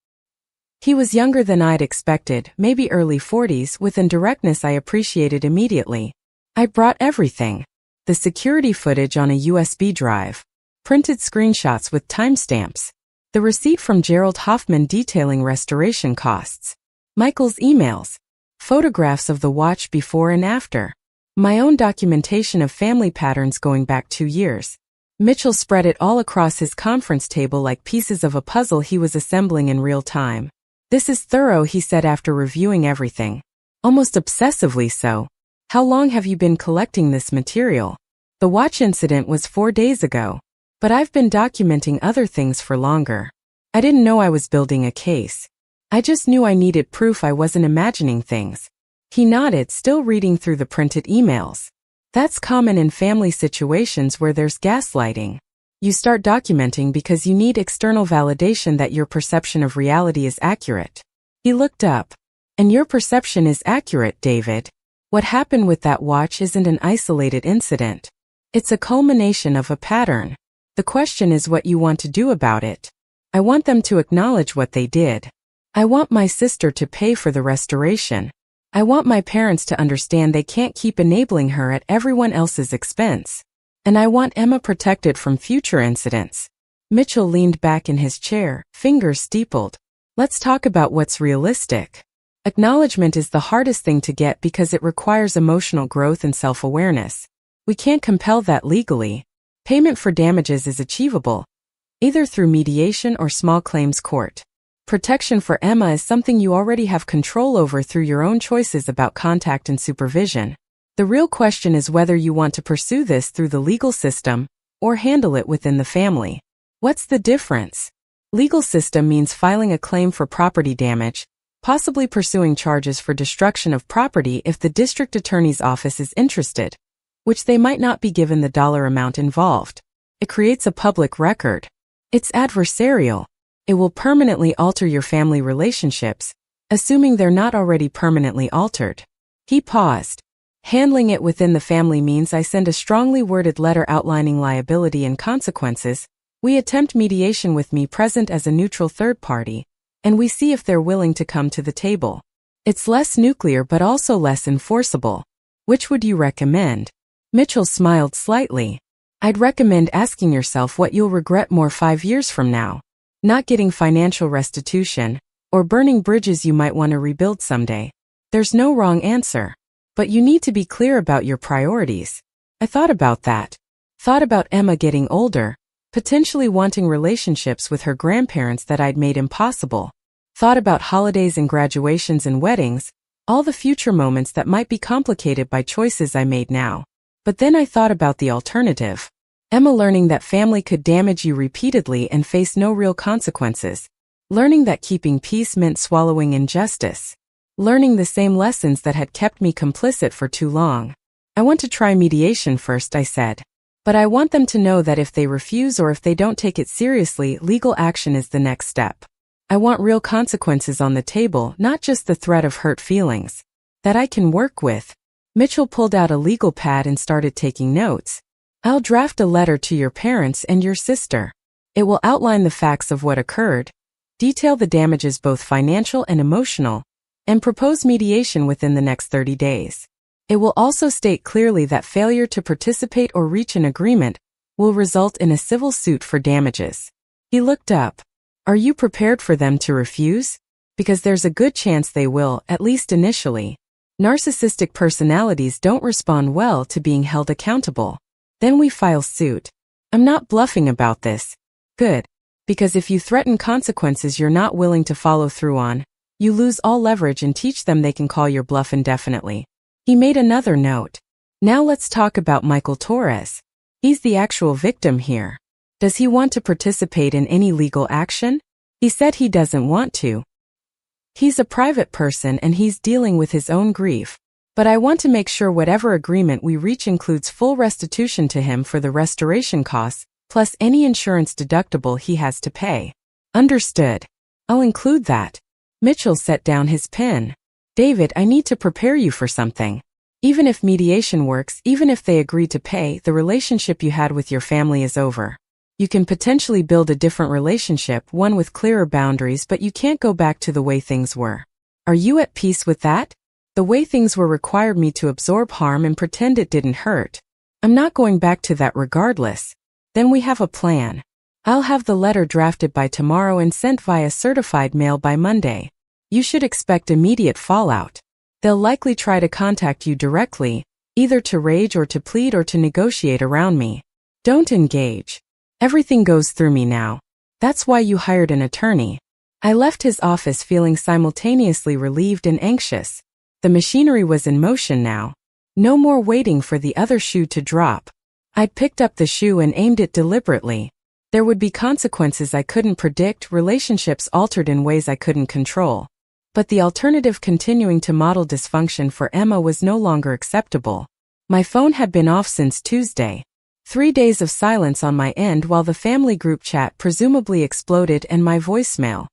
Speaker 1: He was younger than I'd expected, maybe early 40s, with a directness I appreciated immediately. I brought everything. The security footage on a USB drive. Printed screenshots with timestamps. The receipt from Gerald Hoffman detailing restoration costs. Michael's emails. Photographs of the watch before and after. My own documentation of family patterns going back 2 years. Mitchell spread it all across his conference table like pieces of a puzzle he was assembling in real time. This is thorough, he said after reviewing everything. Almost obsessively so. How long have you been collecting this material? The watch incident was 4 days ago. But I've been documenting other things for longer. I didn't know I was building a case. I just knew I needed proof I wasn't imagining things. He nodded, still reading through the printed emails. That's common in family situations where there's gaslighting. You start documenting because you need external validation that your perception of reality is accurate. He looked up. And your perception is accurate, David. What happened with that watch isn't an isolated incident. It's a culmination of a pattern. The question is what you want to do about it. I want them to acknowledge what they did. I want my sister to pay for the restoration. I want my parents to understand they can't keep enabling her at everyone else's expense. And I want Emma protected from future incidents. Mitchell leaned back in his chair, fingers steepled. Let's talk about what's realistic. Acknowledgement is the hardest thing to get because it requires emotional growth and self-awareness. We can't compel that legally. Payment for damages is achievable, either through mediation or small claims court. Protection for Emma is something you already have control over through your own choices about contact and supervision. The real question is whether you want to pursue this through the legal system or handle it within the family. What's the difference? Legal system means filing a claim for property damage, possibly pursuing charges for destruction of property if the district attorney's office is interested, which they might not be given the dollar amount involved. It creates a public record. It's adversarial. It will permanently alter your family relationships, assuming they're not already permanently altered. He paused. Handling it within the family means I send a strongly worded letter outlining liability and consequences, We attempt mediation with me present as a neutral third party, and we see if they're willing to come to the table. It's less nuclear but also less enforceable. Which would you recommend? Mitchell smiled slightly. I'd recommend asking yourself what you'll regret more 5 years from now. Not getting financial restitution, or burning bridges you might want to rebuild someday. There's no wrong answer. But you need to be clear about your priorities. I thought about that. Thought about Emma getting older, potentially wanting relationships with her grandparents that I'd made impossible. Thought about holidays and graduations and weddings, all the future moments that might be complicated by choices I made now. But then I thought about the alternative. Emma learning that family could damage you repeatedly and face no real consequences. Learning that keeping peace meant swallowing injustice. Learning the same lessons that had kept me complicit for too long. I want to try mediation first, I said. But I want them to know that if they refuse or if they don't take it seriously, legal action is the next step. I want real consequences on the table, not just the threat of hurt feelings. That I can work with. Mitchell pulled out a legal pad and started taking notes. I'll draft a letter to your parents and your sister. It will outline the facts of what occurred, detail the damages both financial and emotional, and propose mediation within the next 30 days. It will also state clearly that failure to participate or reach an agreement will result in a civil suit for damages. He looked up. Are you prepared for them to refuse? Because there's a good chance they will, at least initially. Narcissistic personalities don't respond well to being held accountable. Then we file suit. I'm not bluffing about this. Good. Because if you threaten consequences you're not willing to follow through on, you lose all leverage and teach them they can call your bluff indefinitely. He made another note. Now let's talk about Michael Torres. He's the actual victim here. Does he want to participate in any legal action? He said he doesn't want to. He's a private person and he's dealing with his own grief. But I want to make sure whatever agreement we reach includes full restitution to him for the restoration costs, plus any insurance deductible he has to pay. Understood. I'll include that. Mitchell set down his pen. David, I need to prepare you for something. Even if mediation works, even if they agree to pay, the relationship you had with your family is over. You can potentially build a different relationship, one with clearer boundaries, but you can't go back to the way things were. Are you at peace with that? The way things were required me to absorb harm and pretend it didn't hurt. I'm not going back to that regardless. Then we have a plan. I'll have the letter drafted by tomorrow and sent via certified mail by Monday. You should expect immediate fallout. They'll likely try to contact you directly, either to rage or to plead or to negotiate around me. Don't engage. Everything goes through me now. That's why you hired an attorney. I left his office feeling simultaneously relieved and anxious. The machinery was in motion now. No more waiting for the other shoe to drop. I'd picked up the shoe and aimed it deliberately. There would be consequences I couldn't predict, relationships altered in ways I couldn't control. But the alternative, continuing to model dysfunction for Emma, was no longer acceptable. My phone had been off since Tuesday. 3 days of silence on my end while the family group chat presumably exploded and my voicemail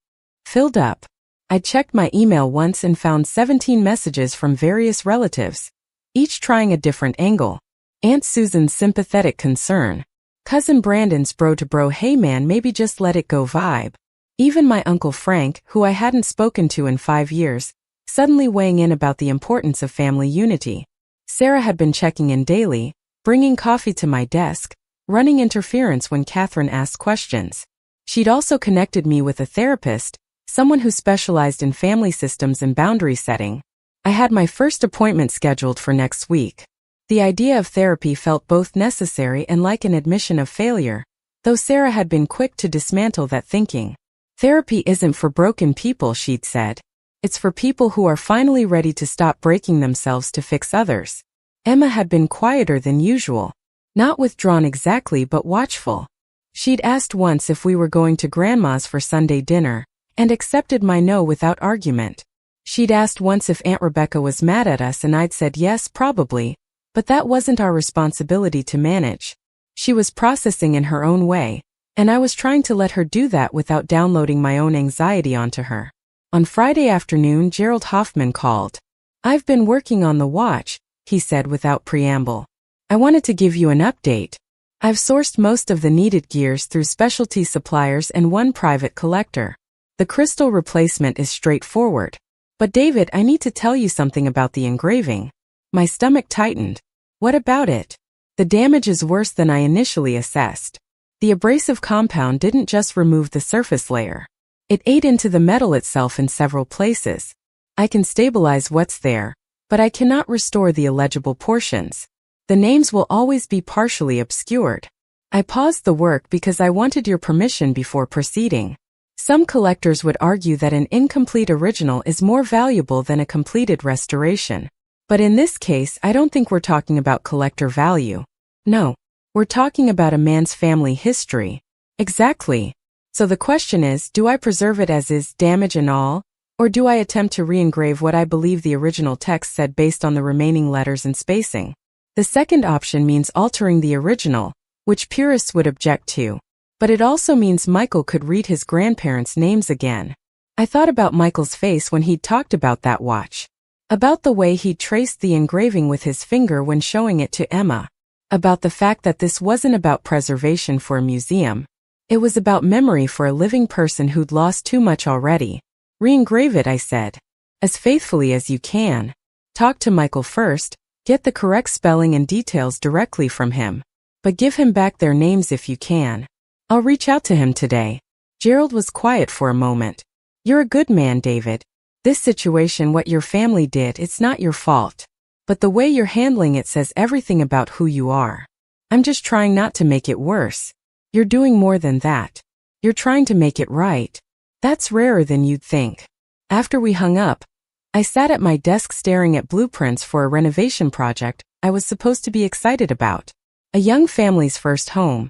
Speaker 1: filled up. I checked my email once and found 17 messages from various relatives, each trying a different angle. Aunt Susan's sympathetic concern. Cousin Brandon's bro-to-bro hey man maybe just let it go vibe. Even my Uncle Frank, who I hadn't spoken to in 5 years, suddenly weighing in about the importance of family unity. Sarah had been checking in daily, bringing coffee to my desk, running interference when Catherine asked questions. She'd also connected me with a therapist, someone who specialized in family systems and boundary setting. I had my first appointment scheduled for next week. The idea of therapy felt both necessary and like an admission of failure, though Sarah had been quick to dismantle that thinking. Therapy isn't for broken people, she'd said. It's for people who are finally ready to stop breaking themselves to fix others. Emma had been quieter than usual. Not withdrawn exactly, but watchful. She'd asked once if we were going to Grandma's for Sunday dinner, and accepted my no without argument. She'd asked once if Aunt Rebecca was mad at us and I'd said yes, probably, but that wasn't our responsibility to manage. She was processing in her own way, and I was trying to let her do that without downloading my own anxiety onto her. On Friday afternoon, Gerald Hoffman called. I've been working on the watch, he said without preamble. I wanted to give you an update. I've sourced most of the needed gears through specialty suppliers and one private collector. The crystal replacement is straightforward. But David, I need to tell you something about the engraving. My stomach tightened. What about it? The damage is worse than I initially assessed. The abrasive compound didn't just remove the surface layer. It ate into the metal itself in several places. I can stabilize what's there, but I cannot restore the illegible portions. The names will always be partially obscured. I paused the work because I wanted your permission before proceeding. Some collectors would argue that an incomplete original is more valuable than a completed restoration. But in this case, I don't think we're talking about collector value. No, we're talking about a man's family history. Exactly. So the question is, do I preserve it as is, damage and all? Or do I attempt to re-engrave what I believe the original text said based on the remaining letters and spacing? The second option means altering the original, which purists would object to. But it also means Michael could read his grandparents' names again. I thought about Michael's face when he'd talked about that watch. About the way he'd traced the engraving with his finger when showing it to Emma. About the fact that this wasn't about preservation for a museum. It was about memory for a living person who'd lost too much already. Re-engrave it, I said. As faithfully as you can. Talk to Michael first. Get the correct spelling and details directly from him. But give him back their names if you can. I'll reach out to him today. Gerald was quiet for a moment. You're a good man, David. This situation, what your family did, it's not your fault. But the way you're handling it says everything about who you are. I'm just trying not to make it worse. You're doing more than that. You're trying to make it right. That's rarer than you'd think. After we hung up, I sat at my desk staring at blueprints for a renovation project I was supposed to be excited about. A young family's first home.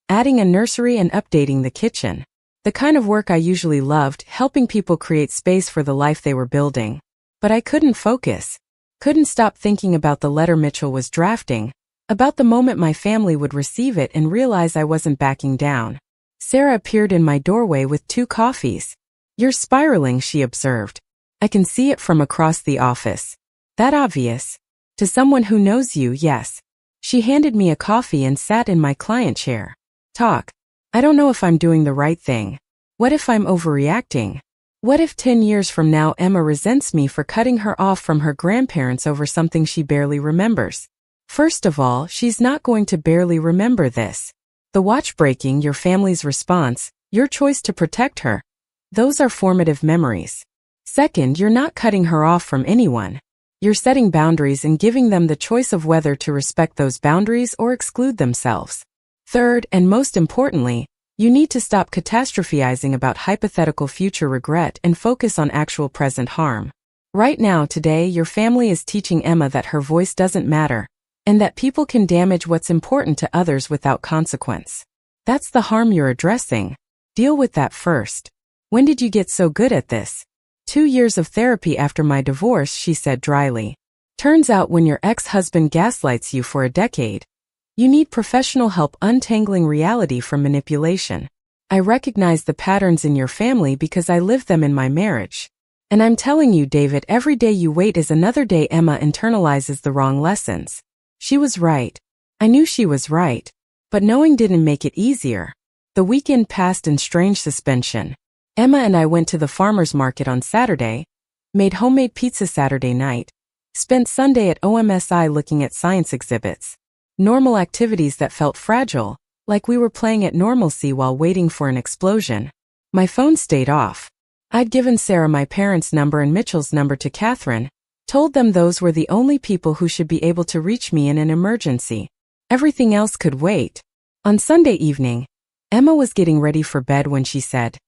Speaker 1: Adding a nursery and updating the kitchen. The kind of work I usually loved, helping people create space for the life they were building. But I couldn't focus. Couldn't stop thinking about the letter Mitchell was drafting, about the moment my family would receive it and realize I wasn't backing down. Sarah appeared in my doorway with 2 coffees. You're spiraling, she observed. I can see it from across the office. That obvious? To someone who knows you, yes. She handed me a coffee and sat in my client chair. Talk. I don't know if I'm doing the right thing. What if I'm overreacting? What if 10 years from now Emma resents me for cutting her off from her grandparents over something she barely remembers? First of all, she's not going to barely remember this. The watch breaking, your family's response, your choice to protect her. Those are formative memories. Second, you're not cutting her off from anyone. You're setting boundaries and giving them the choice of whether to respect those boundaries or exclude themselves. Third, and most importantly, you need to stop catastrophizing about hypothetical future regret and focus on actual present harm. Right now, today, your family is teaching Emma that her voice doesn't matter, and that people can damage what's important to others without consequence. That's the harm you're addressing. Deal with that first. When did you get so good at this? 2 years of therapy after my divorce, she said dryly. Turns out when your ex-husband gaslights you for a decade, you need professional help untangling reality from manipulation. I recognize the patterns in your family because I lived them in my marriage. And I'm telling you, David, every day you wait is another day Emma internalizes the wrong lessons. She was right. I knew she was right. But knowing didn't make it easier. The weekend passed in strange suspension. Emma and I went to the farmer's market on Saturday, made homemade pizza Saturday night, spent Sunday at OMSI looking at science exhibits. Normal activities that felt fragile, like we were playing at normalcy while waiting for an explosion. My phone stayed off. I'd given Sarah my parents' number and Mitchell's number to Catherine, told them those were the only people who should be able to reach me in an emergency. Everything else could wait. On Sunday evening, Emma was getting ready for bed when she said,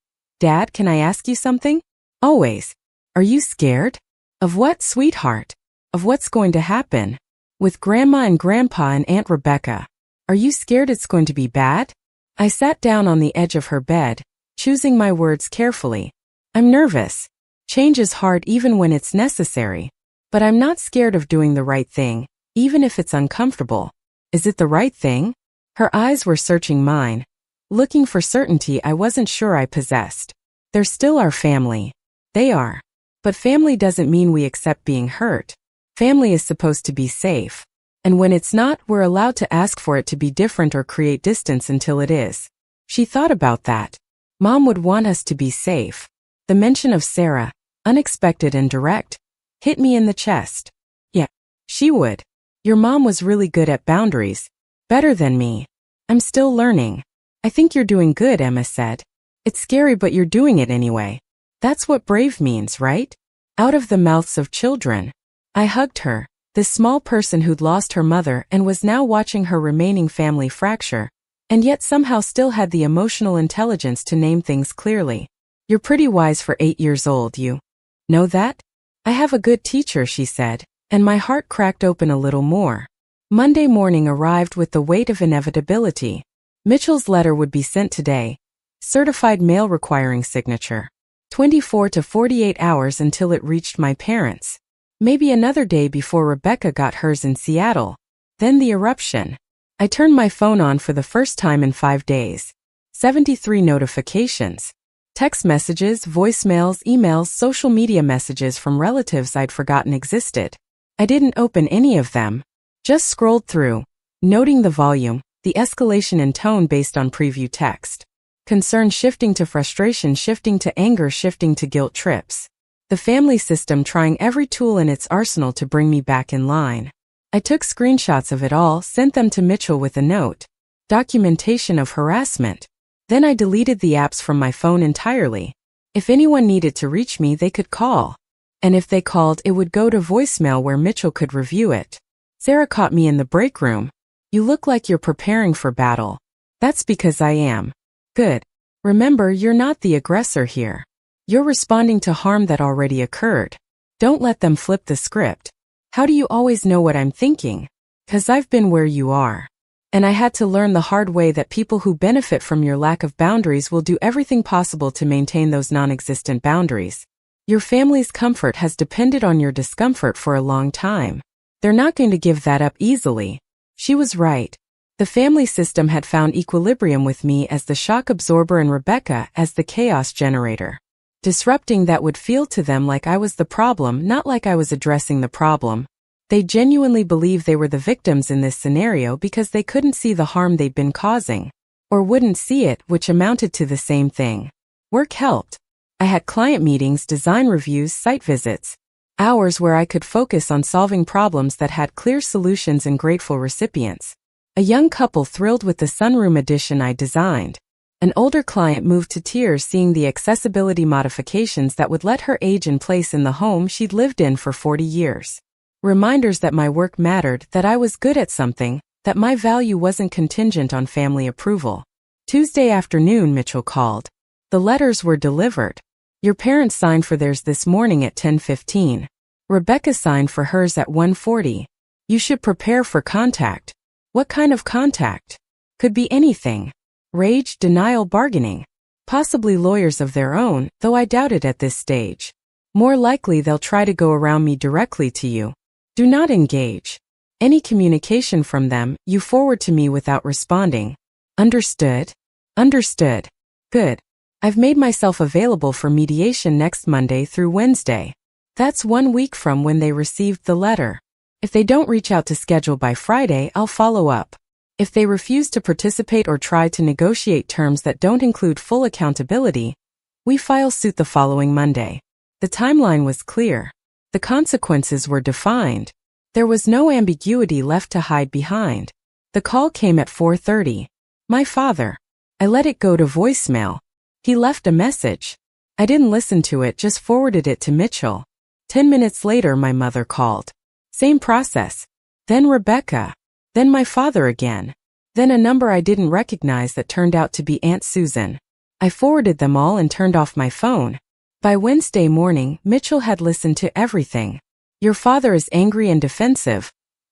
Speaker 1: "Dad, can I ask you something?" "Always." "Are you scared?" "Of what, sweetheart?" "Of what's going to happen. With Grandma and Grandpa and Aunt Rebecca. Are you scared it's going to be bad?" I sat down on the edge of her bed, choosing my words carefully. "I'm nervous. Change is hard even when it's necessary. But I'm not scared of doing the right thing, even if it's uncomfortable." "Is it the right thing?" Her eyes were searching mine, looking for certainty I wasn't sure I possessed. "They're still our family." "They are. But family doesn't mean we accept being hurt. Family is supposed to be safe." And when it's not, we're allowed to ask for it to be different or create distance until it is. She thought about that. Mom would want us to be safe. The mention of Sarah, unexpected and direct, hit me in the chest. Yeah, she would. Your mom was really good at boundaries. Better than me. I'm still learning. I think you're doing good, Emma said. It's scary, but you're doing it anyway. That's what brave means, right? Out of the mouths of children. I hugged her, this small person who'd lost her mother and was now watching her remaining family fracture, and yet somehow still had the emotional intelligence to name things clearly. You're pretty wise for 8 years old, you know that? I have a good teacher, she said, and my heart cracked open a little more. Monday morning arrived with the weight of inevitability. Mitchell's letter would be sent today. Certified mail requiring signature. 24 to 48 hours until it reached my parents. Maybe another day before Rebecca got hers in Seattle. Then the eruption. I turned my phone on for the first time in 5 days. 73 notifications. Text messages, voicemails, emails, social media messages from relatives I'd forgotten existed. I didn't open any of them. Just scrolled through, noting the volume, the escalation in tone based on preview text. Concern shifting to frustration, shifting to anger, shifting to guilt trips. The family system trying every tool in its arsenal to bring me back in line. I took screenshots of it all, sent them to Mitchell with a note. Documentation of harassment. Then I deleted the apps from my phone entirely. If anyone needed to reach me, they could call. And if they called, it would go to voicemail where Mitchell could review it. Sarah caught me in the break room. You look like you're preparing for battle. That's because I am. Good. Remember, you're not the aggressor here. You're responding to harm that already occurred. Don't let them flip the script. How do you always know what I'm thinking? 'Cause I've been where you are. And I had to learn the hard way that people who benefit from your lack of boundaries will do everything possible to maintain those non-existent boundaries. Your family's comfort has depended on your discomfort for a long time. They're not going to give that up easily. She was right. The family system had found equilibrium with me as the shock absorber and Rebecca as the chaos generator. Disrupting that would feel to them like I was the problem, not like I was addressing the problem. They genuinely believed they were the victims in this scenario because they couldn't see the harm they'd been causing. Or wouldn't see it, which amounted to the same thing. Work helped. I had client meetings, design reviews, site visits. Hours where I could focus on solving problems that had clear solutions and grateful recipients. A young couple thrilled with the sunroom addition I designed. An older client moved to tears seeing the accessibility modifications that would let her age in place in the home she'd lived in for 40 years. Reminders that my work mattered, that I was good at something, that my value wasn't contingent on family approval. Tuesday afternoon, Mitchell called. The letters were delivered. Your parents signed for theirs this morning at 10:15. Rebecca signed for hers at 1:40. You should prepare for contact. What kind of contact? Could be anything. Rage, denial, bargaining. Possibly lawyers of their own, though I doubt it at this stage. More likely they'll try to go around me directly to you. Do not engage. Any communication from them, you forward to me without responding. Understood? Understood. Good. I've made myself available for mediation next Monday through Wednesday. That's 1 week from when they received the letter. If they don't reach out to schedule by Friday, I'll follow up. If they refuse to participate or try to negotiate terms that don't include full accountability, we file suit the following Monday. The timeline was clear. The consequences were defined. There was no ambiguity left to hide behind. The call came at 4:30. My father. I let it go to voicemail. He left a message. I didn't listen to it, just forwarded it to Mitchell. 10 minutes later, my mother called. Same process. Then Rebecca. Then my father again. Then a number I didn't recognize that turned out to be Aunt Susan. I forwarded them all and turned off my phone. By Wednesday morning, Mitchell had listened to everything. Your father is angry and defensive,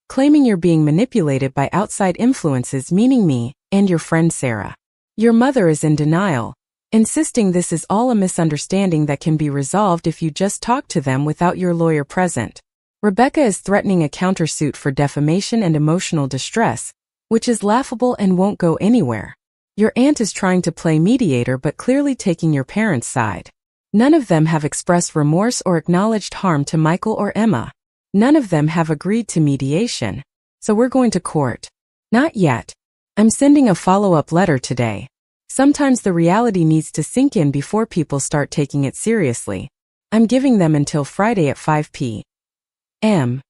Speaker 1: claiming you're being manipulated by outside influences, meaning me, and your friend Sarah. Your mother is in denial, insisting this is all a misunderstanding that can be resolved if you just talk to them without your lawyer present. Rebecca is threatening a countersuit for defamation and emotional distress, which is laughable and won't go anywhere. Your aunt is trying to play mediator but clearly taking your parents' side. None of them have expressed remorse or acknowledged harm to Michael or Emma. None of them have agreed to mediation. So we're going to court. Not yet. I'm sending a follow-up letter today. Sometimes the reality needs to sink in before people start taking it seriously. I'm giving them until Friday at 5 p.m.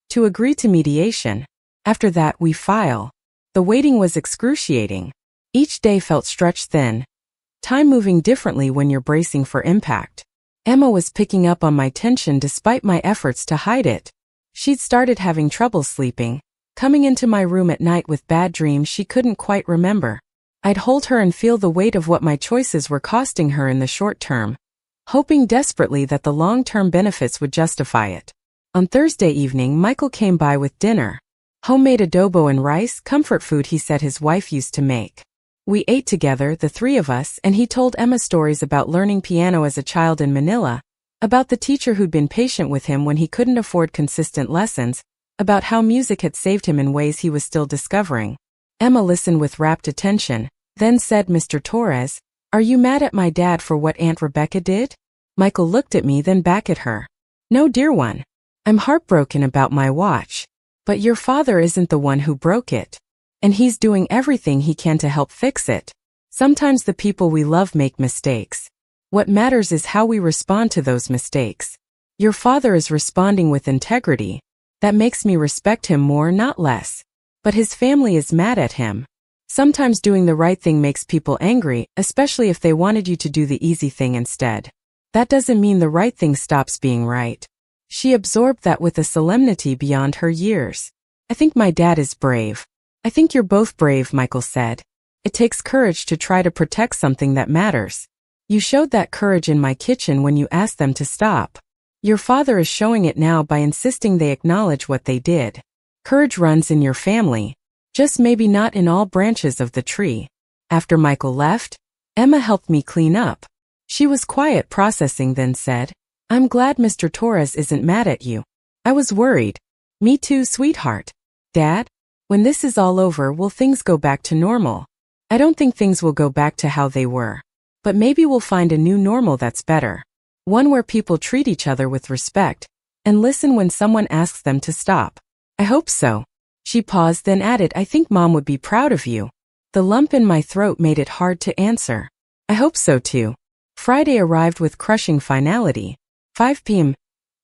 Speaker 1: to agree to mediation. After that, we file. The waiting was excruciating. Each day felt stretched thin. Time moving differently when you're bracing for impact. Emma was picking up on my tension despite my efforts to hide it. She'd started having trouble sleeping, coming into my room at night with bad dreams she couldn't quite remember. I'd hold her and feel the weight of what my choices were costing her in the short term, hoping desperately that the long-term benefits would justify it. On Thursday evening, Michael came by with dinner. Homemade adobo and rice, comfort food he said his wife used to make. We ate together, the three of us, and he told Emma stories about learning piano as a child in Manila, about the teacher who'd been patient with him when he couldn't afford consistent lessons, about how music had saved him in ways he was still discovering. Emma listened with rapt attention, then said, "Mr. Torres, are you mad at my dad for what Aunt Rebecca did?" Michael looked at me, then back at her. "No, dear one. I'm heartbroken about my watch. But your father isn't the one who broke it. And he's doing everything he can to help fix it. Sometimes the people we love make mistakes. What matters is how we respond to those mistakes. Your father is responding with integrity. That makes me respect him more, not less. But his family is mad at him. Sometimes doing the right thing makes people angry, especially if they wanted you to do the easy thing instead. That doesn't mean the right thing stops being right." She absorbed that with a solemnity beyond her years. "I think my dad is brave." "I think you're both brave," Michael said. "It takes courage to try to protect something that matters. You showed that courage in my kitchen when you asked them to stop. Your father is showing it now by insisting they acknowledge what they did. Courage runs in your family, just maybe not in all branches of the tree." After Michael left, Emma helped me clean up. She was quiet, processing, then said, "I'm glad Mr. Torres isn't mad at you. I was worried." "Me too, sweetheart." "Dad, when this is all over, will things go back to normal?" "I don't think things will go back to how they were. But maybe we'll find a new normal that's better. One where people treat each other with respect and listen when someone asks them to stop." "I hope so." She paused, then added, "I think Mom would be proud of you." The lump in my throat made it hard to answer. "I hope so too." Friday arrived with crushing finality. 5 p.m.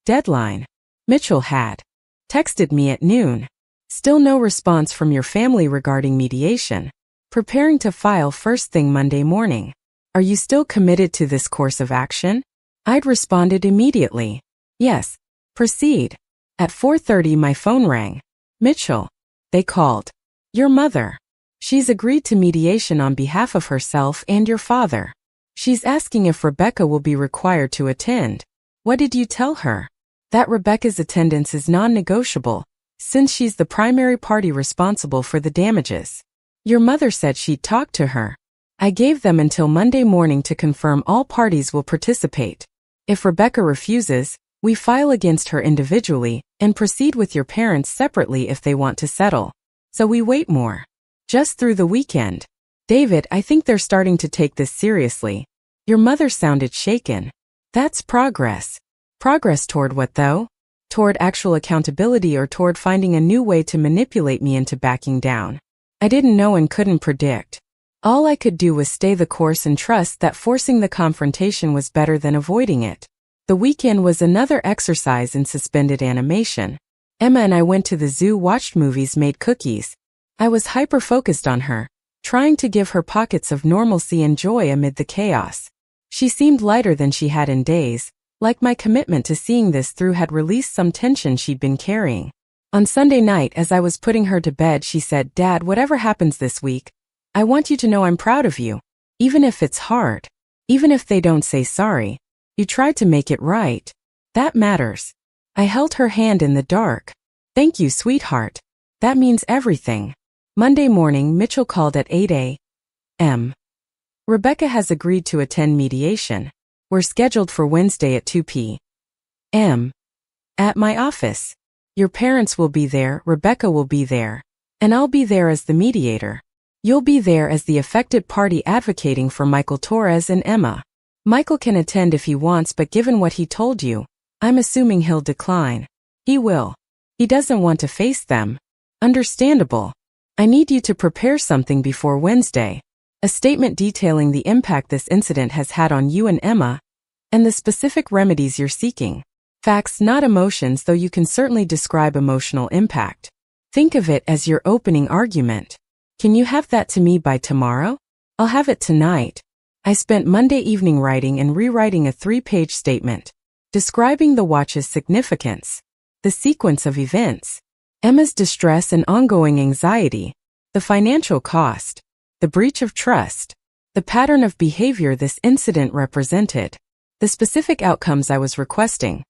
Speaker 1: deadline. Mitchell had texted me at noon. "Still no response from your family regarding mediation. Preparing to file first thing Monday morning. Are you still committed to this course of action?" I'd responded immediately. "Yes. Proceed." At 4:30 my phone rang. "Mitchell." They called. "Your mother. She's agreed to mediation on behalf of herself and your father. She's asking if Rebecca will be required to attend." "What did you tell her?" "That Rebecca's attendance is non-negotiable, since she's the primary party responsible for the damages. Your mother said she'd talk to her. I gave them until Monday morning to confirm all parties will participate. If Rebecca refuses, we file against her individually and proceed with your parents separately if they want to settle. So we wait more. Just through the weekend." "David, I think they're starting to take this seriously." Your mother sounded shaken. "That's progress." "Progress toward what though? Toward actual accountability or toward finding a new way to manipulate me into backing down?" I didn't know and couldn't predict. All I could do was stay the course and trust that forcing the confrontation was better than avoiding it. The weekend was another exercise in suspended animation. Emma and I went to the zoo, watched movies, made cookies. I was hyper-focused on her, trying to give her pockets of normalcy and joy amid the chaos. She seemed lighter than she had in days, like my commitment to seeing this through had released some tension she'd been carrying. On Sunday night, as I was putting her to bed, she said, "Dad, whatever happens this week, I want you to know I'm proud of you. Even if it's hard. Even if they don't say sorry. You tried to make it right. That matters." I held her hand in the dark. "Thank you, sweetheart. That means everything." Monday morning, Mitchell called at 8 a.m. "Rebecca has agreed to attend mediation. We're scheduled for Wednesday at 2 p.m. at my office. Your parents will be there, Rebecca will be there, and I'll be there as the mediator. You'll be there as the affected party advocating for Michael Torres and Emma. Michael can attend if he wants, but given what he told you, I'm assuming he'll decline." "He will. He doesn't want to face them." Understandable. I need you to prepare something before Wednesday. A statement detailing the impact this incident has had on you and Emma, and the specific remedies you're seeking. Facts, not emotions, though you can certainly describe emotional impact. Think of it as your opening argument. Can you have that to me by tomorrow? I'll have it tonight. I spent Monday evening writing and rewriting a 3-page statement, describing the watch's significance, the sequence of events, Emma's distress and ongoing anxiety, the financial cost, the breach of trust, the pattern of behavior this incident represented, the specific outcomes I was requesting,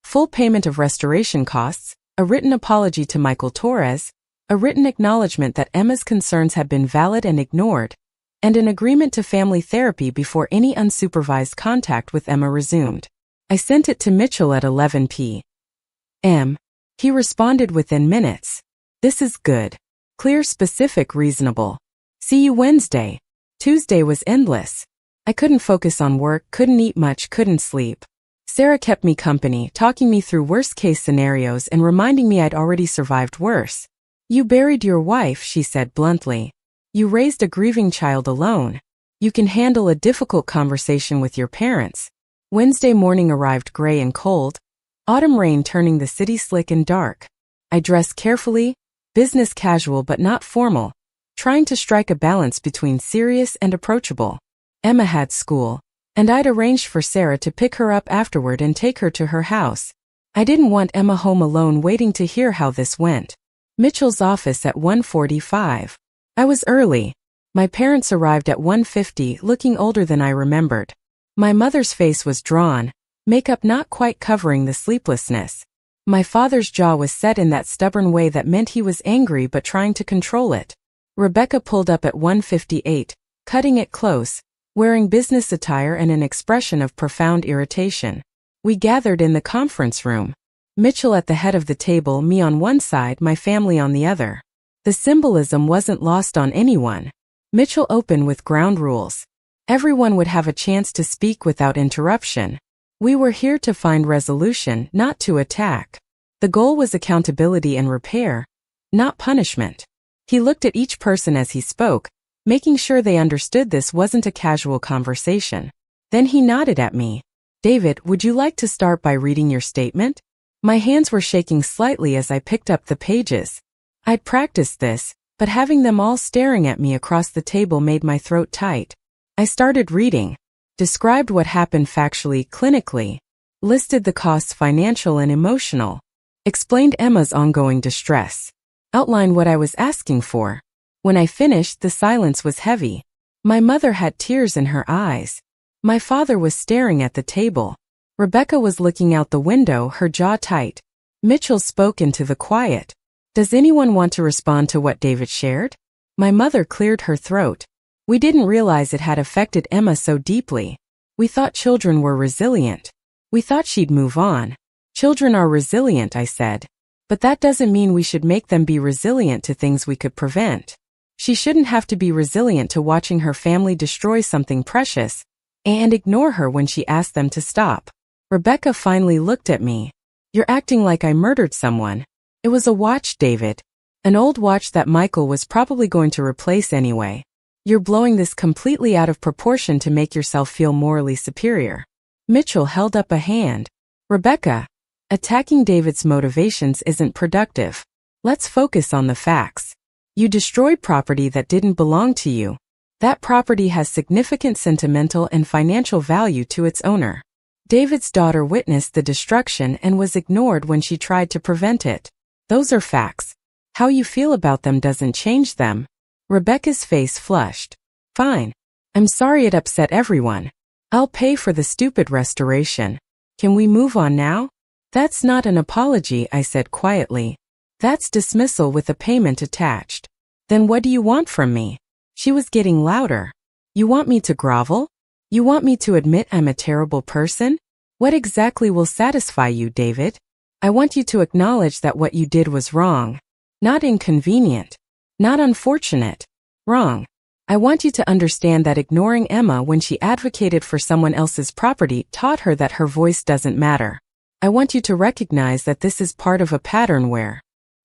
Speaker 1: full payment of restoration costs, a written apology to Michael Torres, a written acknowledgement that Emma's concerns had been valid and ignored, and an agreement to family therapy before any unsupervised contact with Emma resumed. I sent it to Mitchell at 11 p.m. He responded within minutes. This is good. Clear, specific, reasonable. See you Wednesday. Tuesday was endless. I couldn't focus on work, couldn't eat much, couldn't sleep. Sarah kept me company, talking me through worst-case scenarios and reminding me I'd already survived worse. You buried your wife, she said bluntly. You raised a grieving child alone. You can handle a difficult conversation with your parents. Wednesday morning arrived gray and cold, autumn rain turning the city slick and dark. I dressed carefully, business casual but not formal, trying to strike a balance between serious and approachable. Emma had school, and I'd arranged for Sarah to pick her up afterward and take her to her house. I didn't want Emma home alone waiting to hear how this went. Mitchell's office at 1:45. I was early. My parents arrived at 1:50, looking older than I remembered. My mother's face was drawn, makeup not quite covering the sleeplessness. My father's jaw was set in that stubborn way that meant he was angry but trying to control it. Rebecca pulled up at 1:58, cutting it close, wearing business attire and an expression of profound irritation. We gathered in the conference room. Mitchell at the head of the table, me on one side, my family on the other. The symbolism wasn't lost on anyone. Mitchell opened with ground rules. Everyone would have a chance to speak without interruption. We were here to find resolution, not to attack. The goal was accountability and repair, not punishment. He looked at each person as he spoke, making sure they understood this wasn't a casual conversation. Then he nodded at me. David, would you like to start by reading your statement? My hands were shaking slightly as I picked up the pages. I'd practiced this, but having them all staring at me across the table made my throat tight. I started reading, described what happened factually, clinically, listed the costs financial and emotional, explained Emma's ongoing distress, outlined what I was asking for. When I finished, the silence was heavy. My mother had tears in her eyes. My father was staring at the table. Rebecca was looking out the window, her jaw tight. Mitchell spoke into the quiet. Does anyone want to respond to what David shared? My mother cleared her throat. We didn't realize it had affected Emma so deeply. We thought children were resilient. We thought she'd move on. Children are resilient, I said. But that doesn't mean we should make them be resilient to things we could prevent. She shouldn't have to be resilient to watching her family destroy something precious and ignore her when she asked them to stop. Rebecca finally looked at me. You're acting like I murdered someone. It was a watch, David. An old watch that Michael was probably going to replace anyway. You're blowing this completely out of proportion to make yourself feel morally superior. Mitchell held up a hand. Rebecca, attacking David's motivations isn't productive. Let's focus on the facts. You destroyed property that didn't belong to you. That property has significant sentimental and financial value to its owner. David's daughter witnessed the destruction and was ignored when she tried to prevent it. Those are facts. How you feel about them doesn't change them. Rebecca's face flushed. Fine. I'm sorry it upset everyone. I'll pay for the stupid restoration. Can we move on now? That's not an apology, I said quietly. That's dismissal with a payment attached. Then what do you want from me? She was getting louder. You want me to grovel? You want me to admit I'm a terrible person? What exactly will satisfy you, David? I want you to acknowledge that what you did was wrong. Not inconvenient. Not unfortunate. Wrong. I want you to understand that ignoring Emma when she advocated for someone else's property taught her that her voice doesn't matter. I want you to recognize that this is part of a pattern where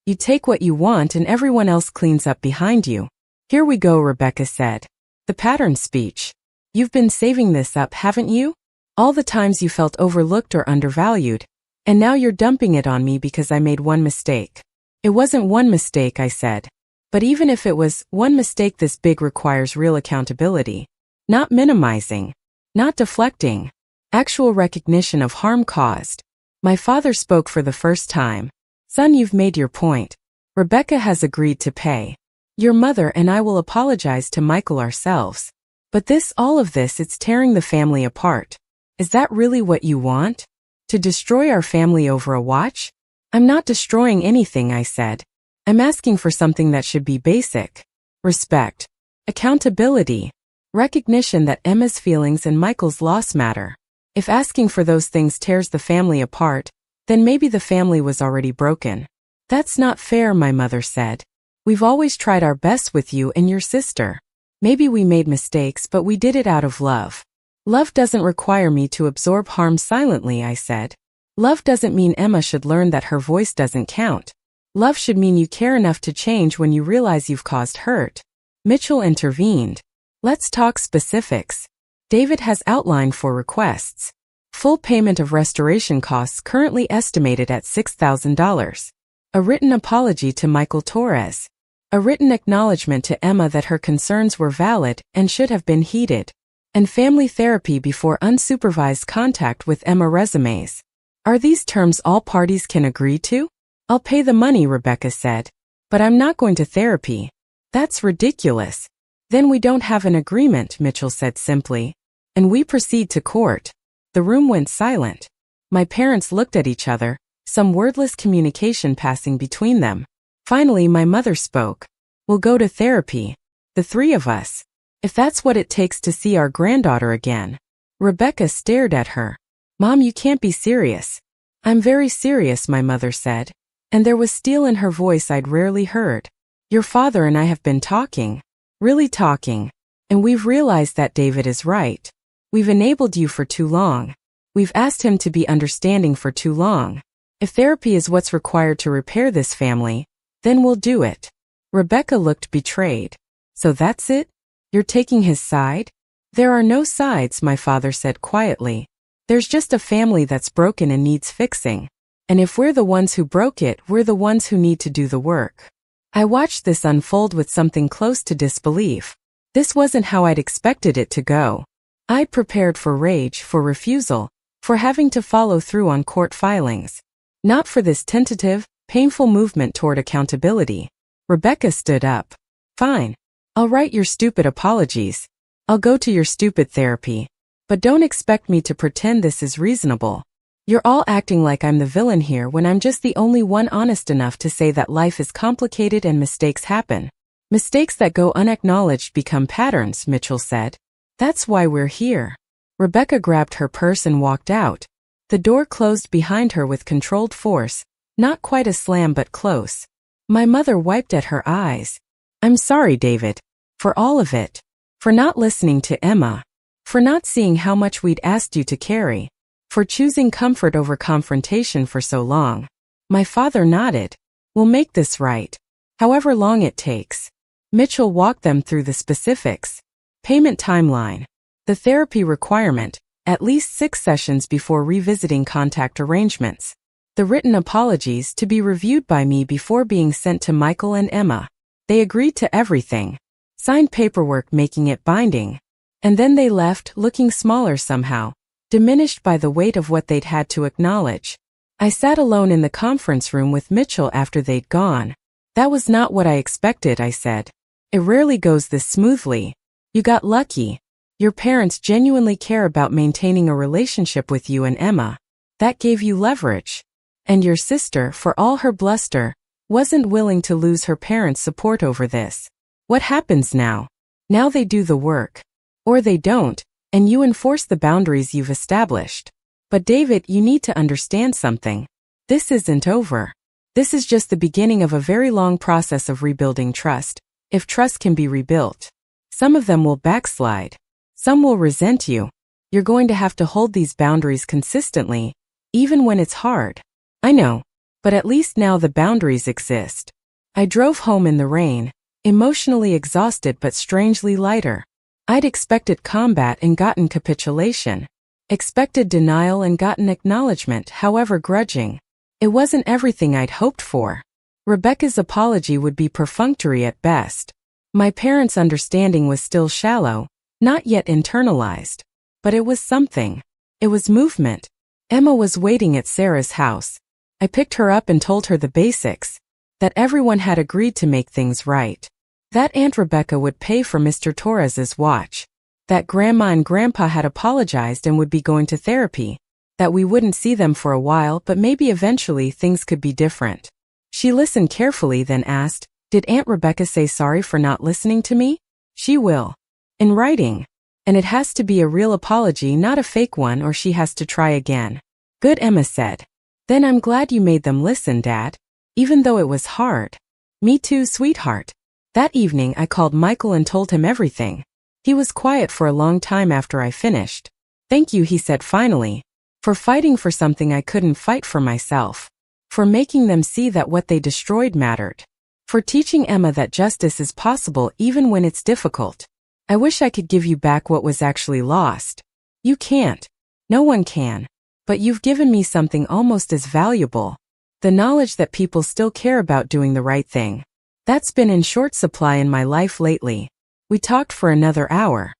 Speaker 1: You take what you want and everyone else cleans up behind you. Here we go, Rebecca said. The pattern speech. You've been saving this up, haven't you? All the times you felt overlooked or undervalued, and now you're dumping it on me because I made one mistake. It wasn't one mistake, I said. But even if it was one mistake this big requires real accountability. Not minimizing. Not deflecting. Actual recognition of harm caused. My father spoke for the first time. Son, you've made your point. Rebecca has agreed to pay. Your mother and I will apologize to Michael ourselves. But all of this, it's tearing the family apart. Is that really what you want? To destroy our family over a watch? I'm not destroying anything, I said. I'm asking for something that should be basic. Respect. Accountability. Recognition that Emma's feelings and Michael's loss matter. If asking for those things tears the family apart, then maybe the family was already broken. That's not fair, my mother said. We've always tried our best with you and your sister. Maybe we made mistakes, but we did it out of love. Love doesn't require me to absorb harm silently, I said. Love doesn't mean Emma should learn that her voice doesn't count. Love should mean you care enough to change when you realize you've caused hurt. Mitchell intervened. Let's talk specifics. David has outlined 4 requests. Full payment of restoration costs currently estimated at $6,000. A written apology to Michael Torres. A written acknowledgement to Emma that her concerns were valid and should have been heeded. And family therapy before unsupervised contact with Emma resumes. Are these terms all parties can agree to? I'll pay the money, Rebecca said. But I'm not going to therapy. That's ridiculous. Then we don't have an agreement, Mitchell said simply. And we proceed to court. The room went silent. My parents looked at each other, some wordless communication passing between them. Finally, my mother spoke. We'll go to therapy. The 3 of us. If that's what it takes to see our granddaughter again. Rebecca stared at her. Mom, you can't be serious. I'm very serious, my mother said. And there was steel in her voice I'd rarely heard. Your father and I have been talking. Really talking. And we've realized that David is right. We've enabled you for too long. We've asked him to be understanding for too long. If therapy is what's required to repair this family, then we'll do it. Rebecca looked betrayed. So that's it? You're taking his side? There are no sides, my father said quietly. There's just a family that's broken and needs fixing. And if we're the ones who broke it, we're the ones who need to do the work. I watched this unfold with something close to disbelief. This wasn't how I'd expected it to go. I'd prepared for rage, for refusal, for having to follow through on court filings. Not for this tentative, painful movement toward accountability. Rebecca stood up. Fine. I'll write your stupid apologies. I'll go to your stupid therapy. But don't expect me to pretend this is reasonable. You're all acting like I'm the villain here when I'm just the only one honest enough to say that life is complicated and mistakes happen. Mistakes that go unacknowledged become patterns, Mitchell said. That's why we're here. Rebecca grabbed her purse and walked out. The door closed behind her with controlled force, not quite a slam but close. My mother wiped at her eyes. I'm sorry, David. For all of it. For not listening to Emma. For not seeing how much we'd asked you to carry. For choosing comfort over confrontation for so long. My father nodded. We'll make this right. However long it takes. Mitchell walked them through the specifics. Payment timeline. The therapy requirement, at least 6 sessions before revisiting contact arrangements. The written apologies to be reviewed by me before being sent to Michael and Emma. They agreed to everything. Signed paperwork making it binding. And then they left looking smaller somehow. Diminished by the weight of what they'd had to acknowledge. I sat alone in the conference room with Mitchell after they'd gone. That was not what I expected, I said. It rarely goes this smoothly. You got lucky. Your parents genuinely care about maintaining a relationship with you and Emma. That gave you leverage. And your sister, for all her bluster, wasn't willing to lose her parents' support over this. What happens now? Now they do the work. Or they don't. And you enforce the boundaries you've established. But David, you need to understand something. This isn't over. This is just the beginning of a very long process of rebuilding trust, if trust can be rebuilt. Some of them will backslide. Some will resent you. You're going to have to hold these boundaries consistently, even when it's hard. I know. But at least now the boundaries exist. I drove home in the rain, emotionally exhausted but strangely lighter. I'd expected combat and gotten capitulation. Expected denial and gotten acknowledgement, however grudging. It wasn't everything I'd hoped for. Rebecca's apology would be perfunctory at best. My parents' understanding was still shallow, not yet internalized. But it was something. It was movement. Emma was waiting at Sarah's house. I picked her up and told her the basics. That everyone had agreed to make things right. That Aunt Rebecca would pay for Mr. Torres's watch. That Grandma and Grandpa had apologized and would be going to therapy. That we wouldn't see them for a while, but maybe eventually things could be different. She listened carefully, then asked, "Did Aunt Rebecca say sorry for not listening to me?" "She will. In writing. And it has to be a real apology, not a fake one, or she has to try again." "Good," Emma said. "Then I'm glad you made them listen, Dad. Even though it was hard." "Me too, sweetheart." That evening I called Michael and told him everything. He was quiet for a long time after I finished. "Thank you," he said finally. "For fighting for something I couldn't fight for myself. For making them see that what they destroyed mattered. For teaching Emma that justice is possible even when it's difficult. I wish I could give you back what was actually lost. You can't. No one can. But you've given me something almost as valuable. The knowledge that people still care about doing the right thing. That's been in short supply in my life lately." We talked for another hour.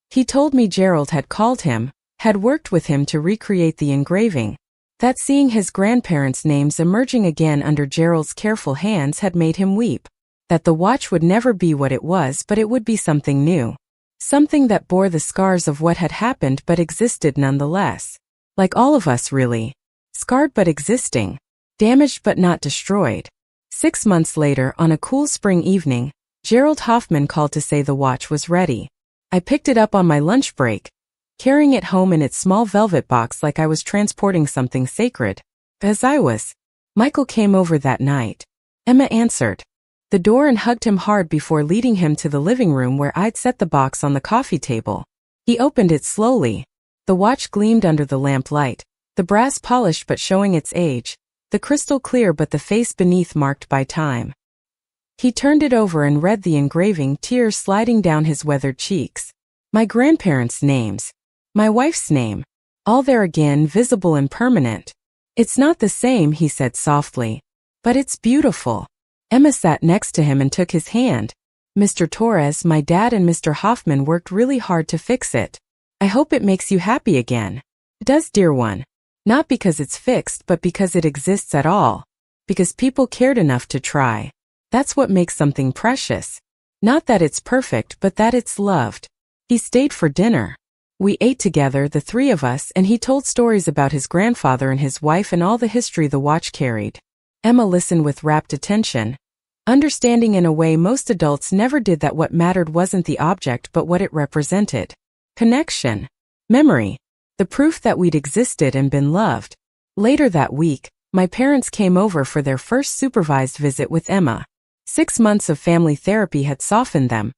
Speaker 1: He told me Gerald had called him, had worked with him to recreate the engraving. That seeing his grandparents' names emerging again under Gerald's careful hands had made him weep. That the watch would never be what it was, but it would be something new. Something that bore the scars of what had happened but existed nonetheless. Like all of us, really. Scarred but existing. Damaged but not destroyed. 6 months later, on a cool spring evening, Gerald Hoffman called to say the watch was ready. I picked it up on my lunch break, carrying it home in its small velvet box like I was transporting something sacred. As I was. Michael came over that night. Emma answered the door and hugged him hard before leading him to the living room where I'd set the box on the coffee table. He opened it slowly. The watch gleamed under the lamplight, the brass polished but showing its age, the crystal clear but the face beneath marked by time. He turned it over and read the engraving, tears sliding down his weathered cheeks. My grandparents' names. My wife's name. All there again, visible and permanent. "It's not the same," he said softly. "But it's beautiful." Emma sat next to him and took his hand. "Mr. Torres, my dad and Mr. Hoffman worked really hard to fix it. I hope it makes you happy again." "It does, dear one. Not because it's fixed, but because it exists at all. Because people cared enough to try. That's what makes something precious. Not that it's perfect, but that it's loved." He stayed for dinner. We ate together, the three of us, and he told stories about his grandfather and his wife and all the history the watch carried. Emma listened with rapt attention, understanding in a way most adults never did that what mattered wasn't the object but what it represented. Connection. Memory. The proof that we'd existed and been loved. Later that week, my parents came over for their first supervised visit with Emma. 6 months of family therapy had softened them.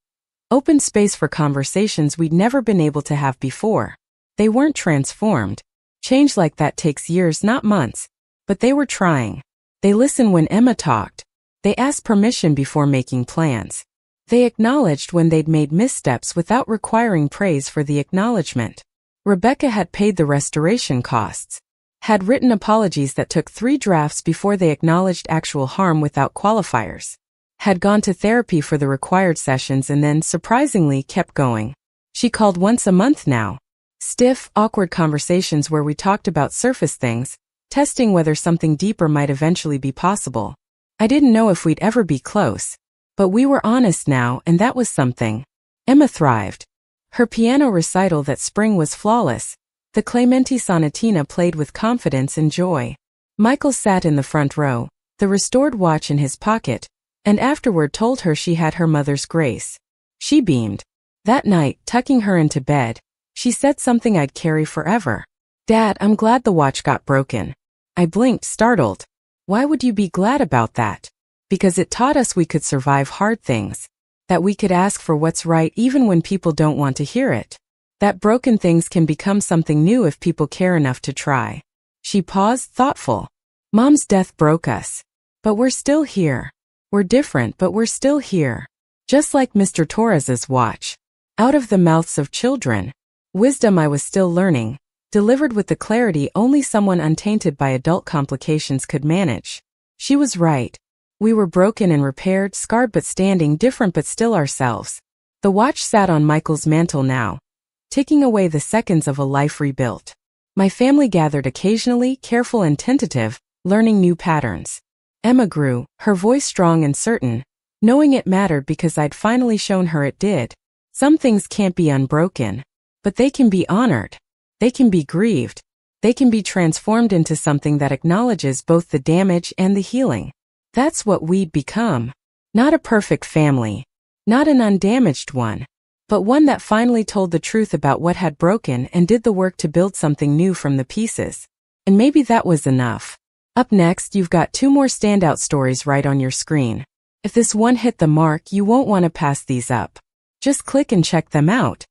Speaker 1: Opened space for conversations we'd never been able to have before. They weren't transformed. Change like that takes years, not months. But they were trying. They listened when Emma talked. They asked permission before making plans. They acknowledged when they'd made missteps without requiring praise for the acknowledgement. Rebecca had paid the restoration costs. Had written apologies that took 3 drafts before they acknowledged actual harm without qualifiers. Had gone to therapy for the required sessions and then, surprisingly, kept going. She called once a month now. Stiff, awkward conversations where we talked about surface things, testing whether something deeper might eventually be possible. I didn't know if we'd ever be close. But we were honest now, and that was something. Emma thrived. Her piano recital that spring was flawless. The Clementi Sonatina played with confidence and joy. Michael sat in the front row, the restored watch in his pocket, and afterward told her she had her mother's grace. She beamed. That night, tucking her into bed, she said something I'd carry forever. "Dad, I'm glad the watch got broken." I blinked, startled. "Why would you be glad about that?" "Because it taught us we could survive hard things. That we could ask for what's right even when people don't want to hear it. That broken things can become something new if people care enough to try." She paused, thoughtful. Mom's death broke us. But we're still here. We're different, but we're still here. Just like Mr. Torres's watch. Out of the mouths of children. Wisdom I was still learning, delivered with the clarity only someone untainted by adult complications could manage. She was right. We were broken and repaired, scarred but standing, different but still ourselves. The watch sat on Michael's mantle now, ticking away the seconds of a life rebuilt. My family gathered occasionally, careful and tentative, learning new patterns. Emma grew, her voice strong and certain, knowing it mattered because I'd finally shown her it did. Some things can't be unbroken, but they can be honored. They can be grieved. They can be transformed into something that acknowledges both the damage and the healing. That's what we'd become. Not a perfect family. Not an undamaged one. But one that finally told the truth about what had broken and did the work to build something new from the pieces. And maybe that was enough. Up next, you've got 2 more standout stories right on your screen. If this one hit the mark, you won't want to pass these up. Just click and check them out.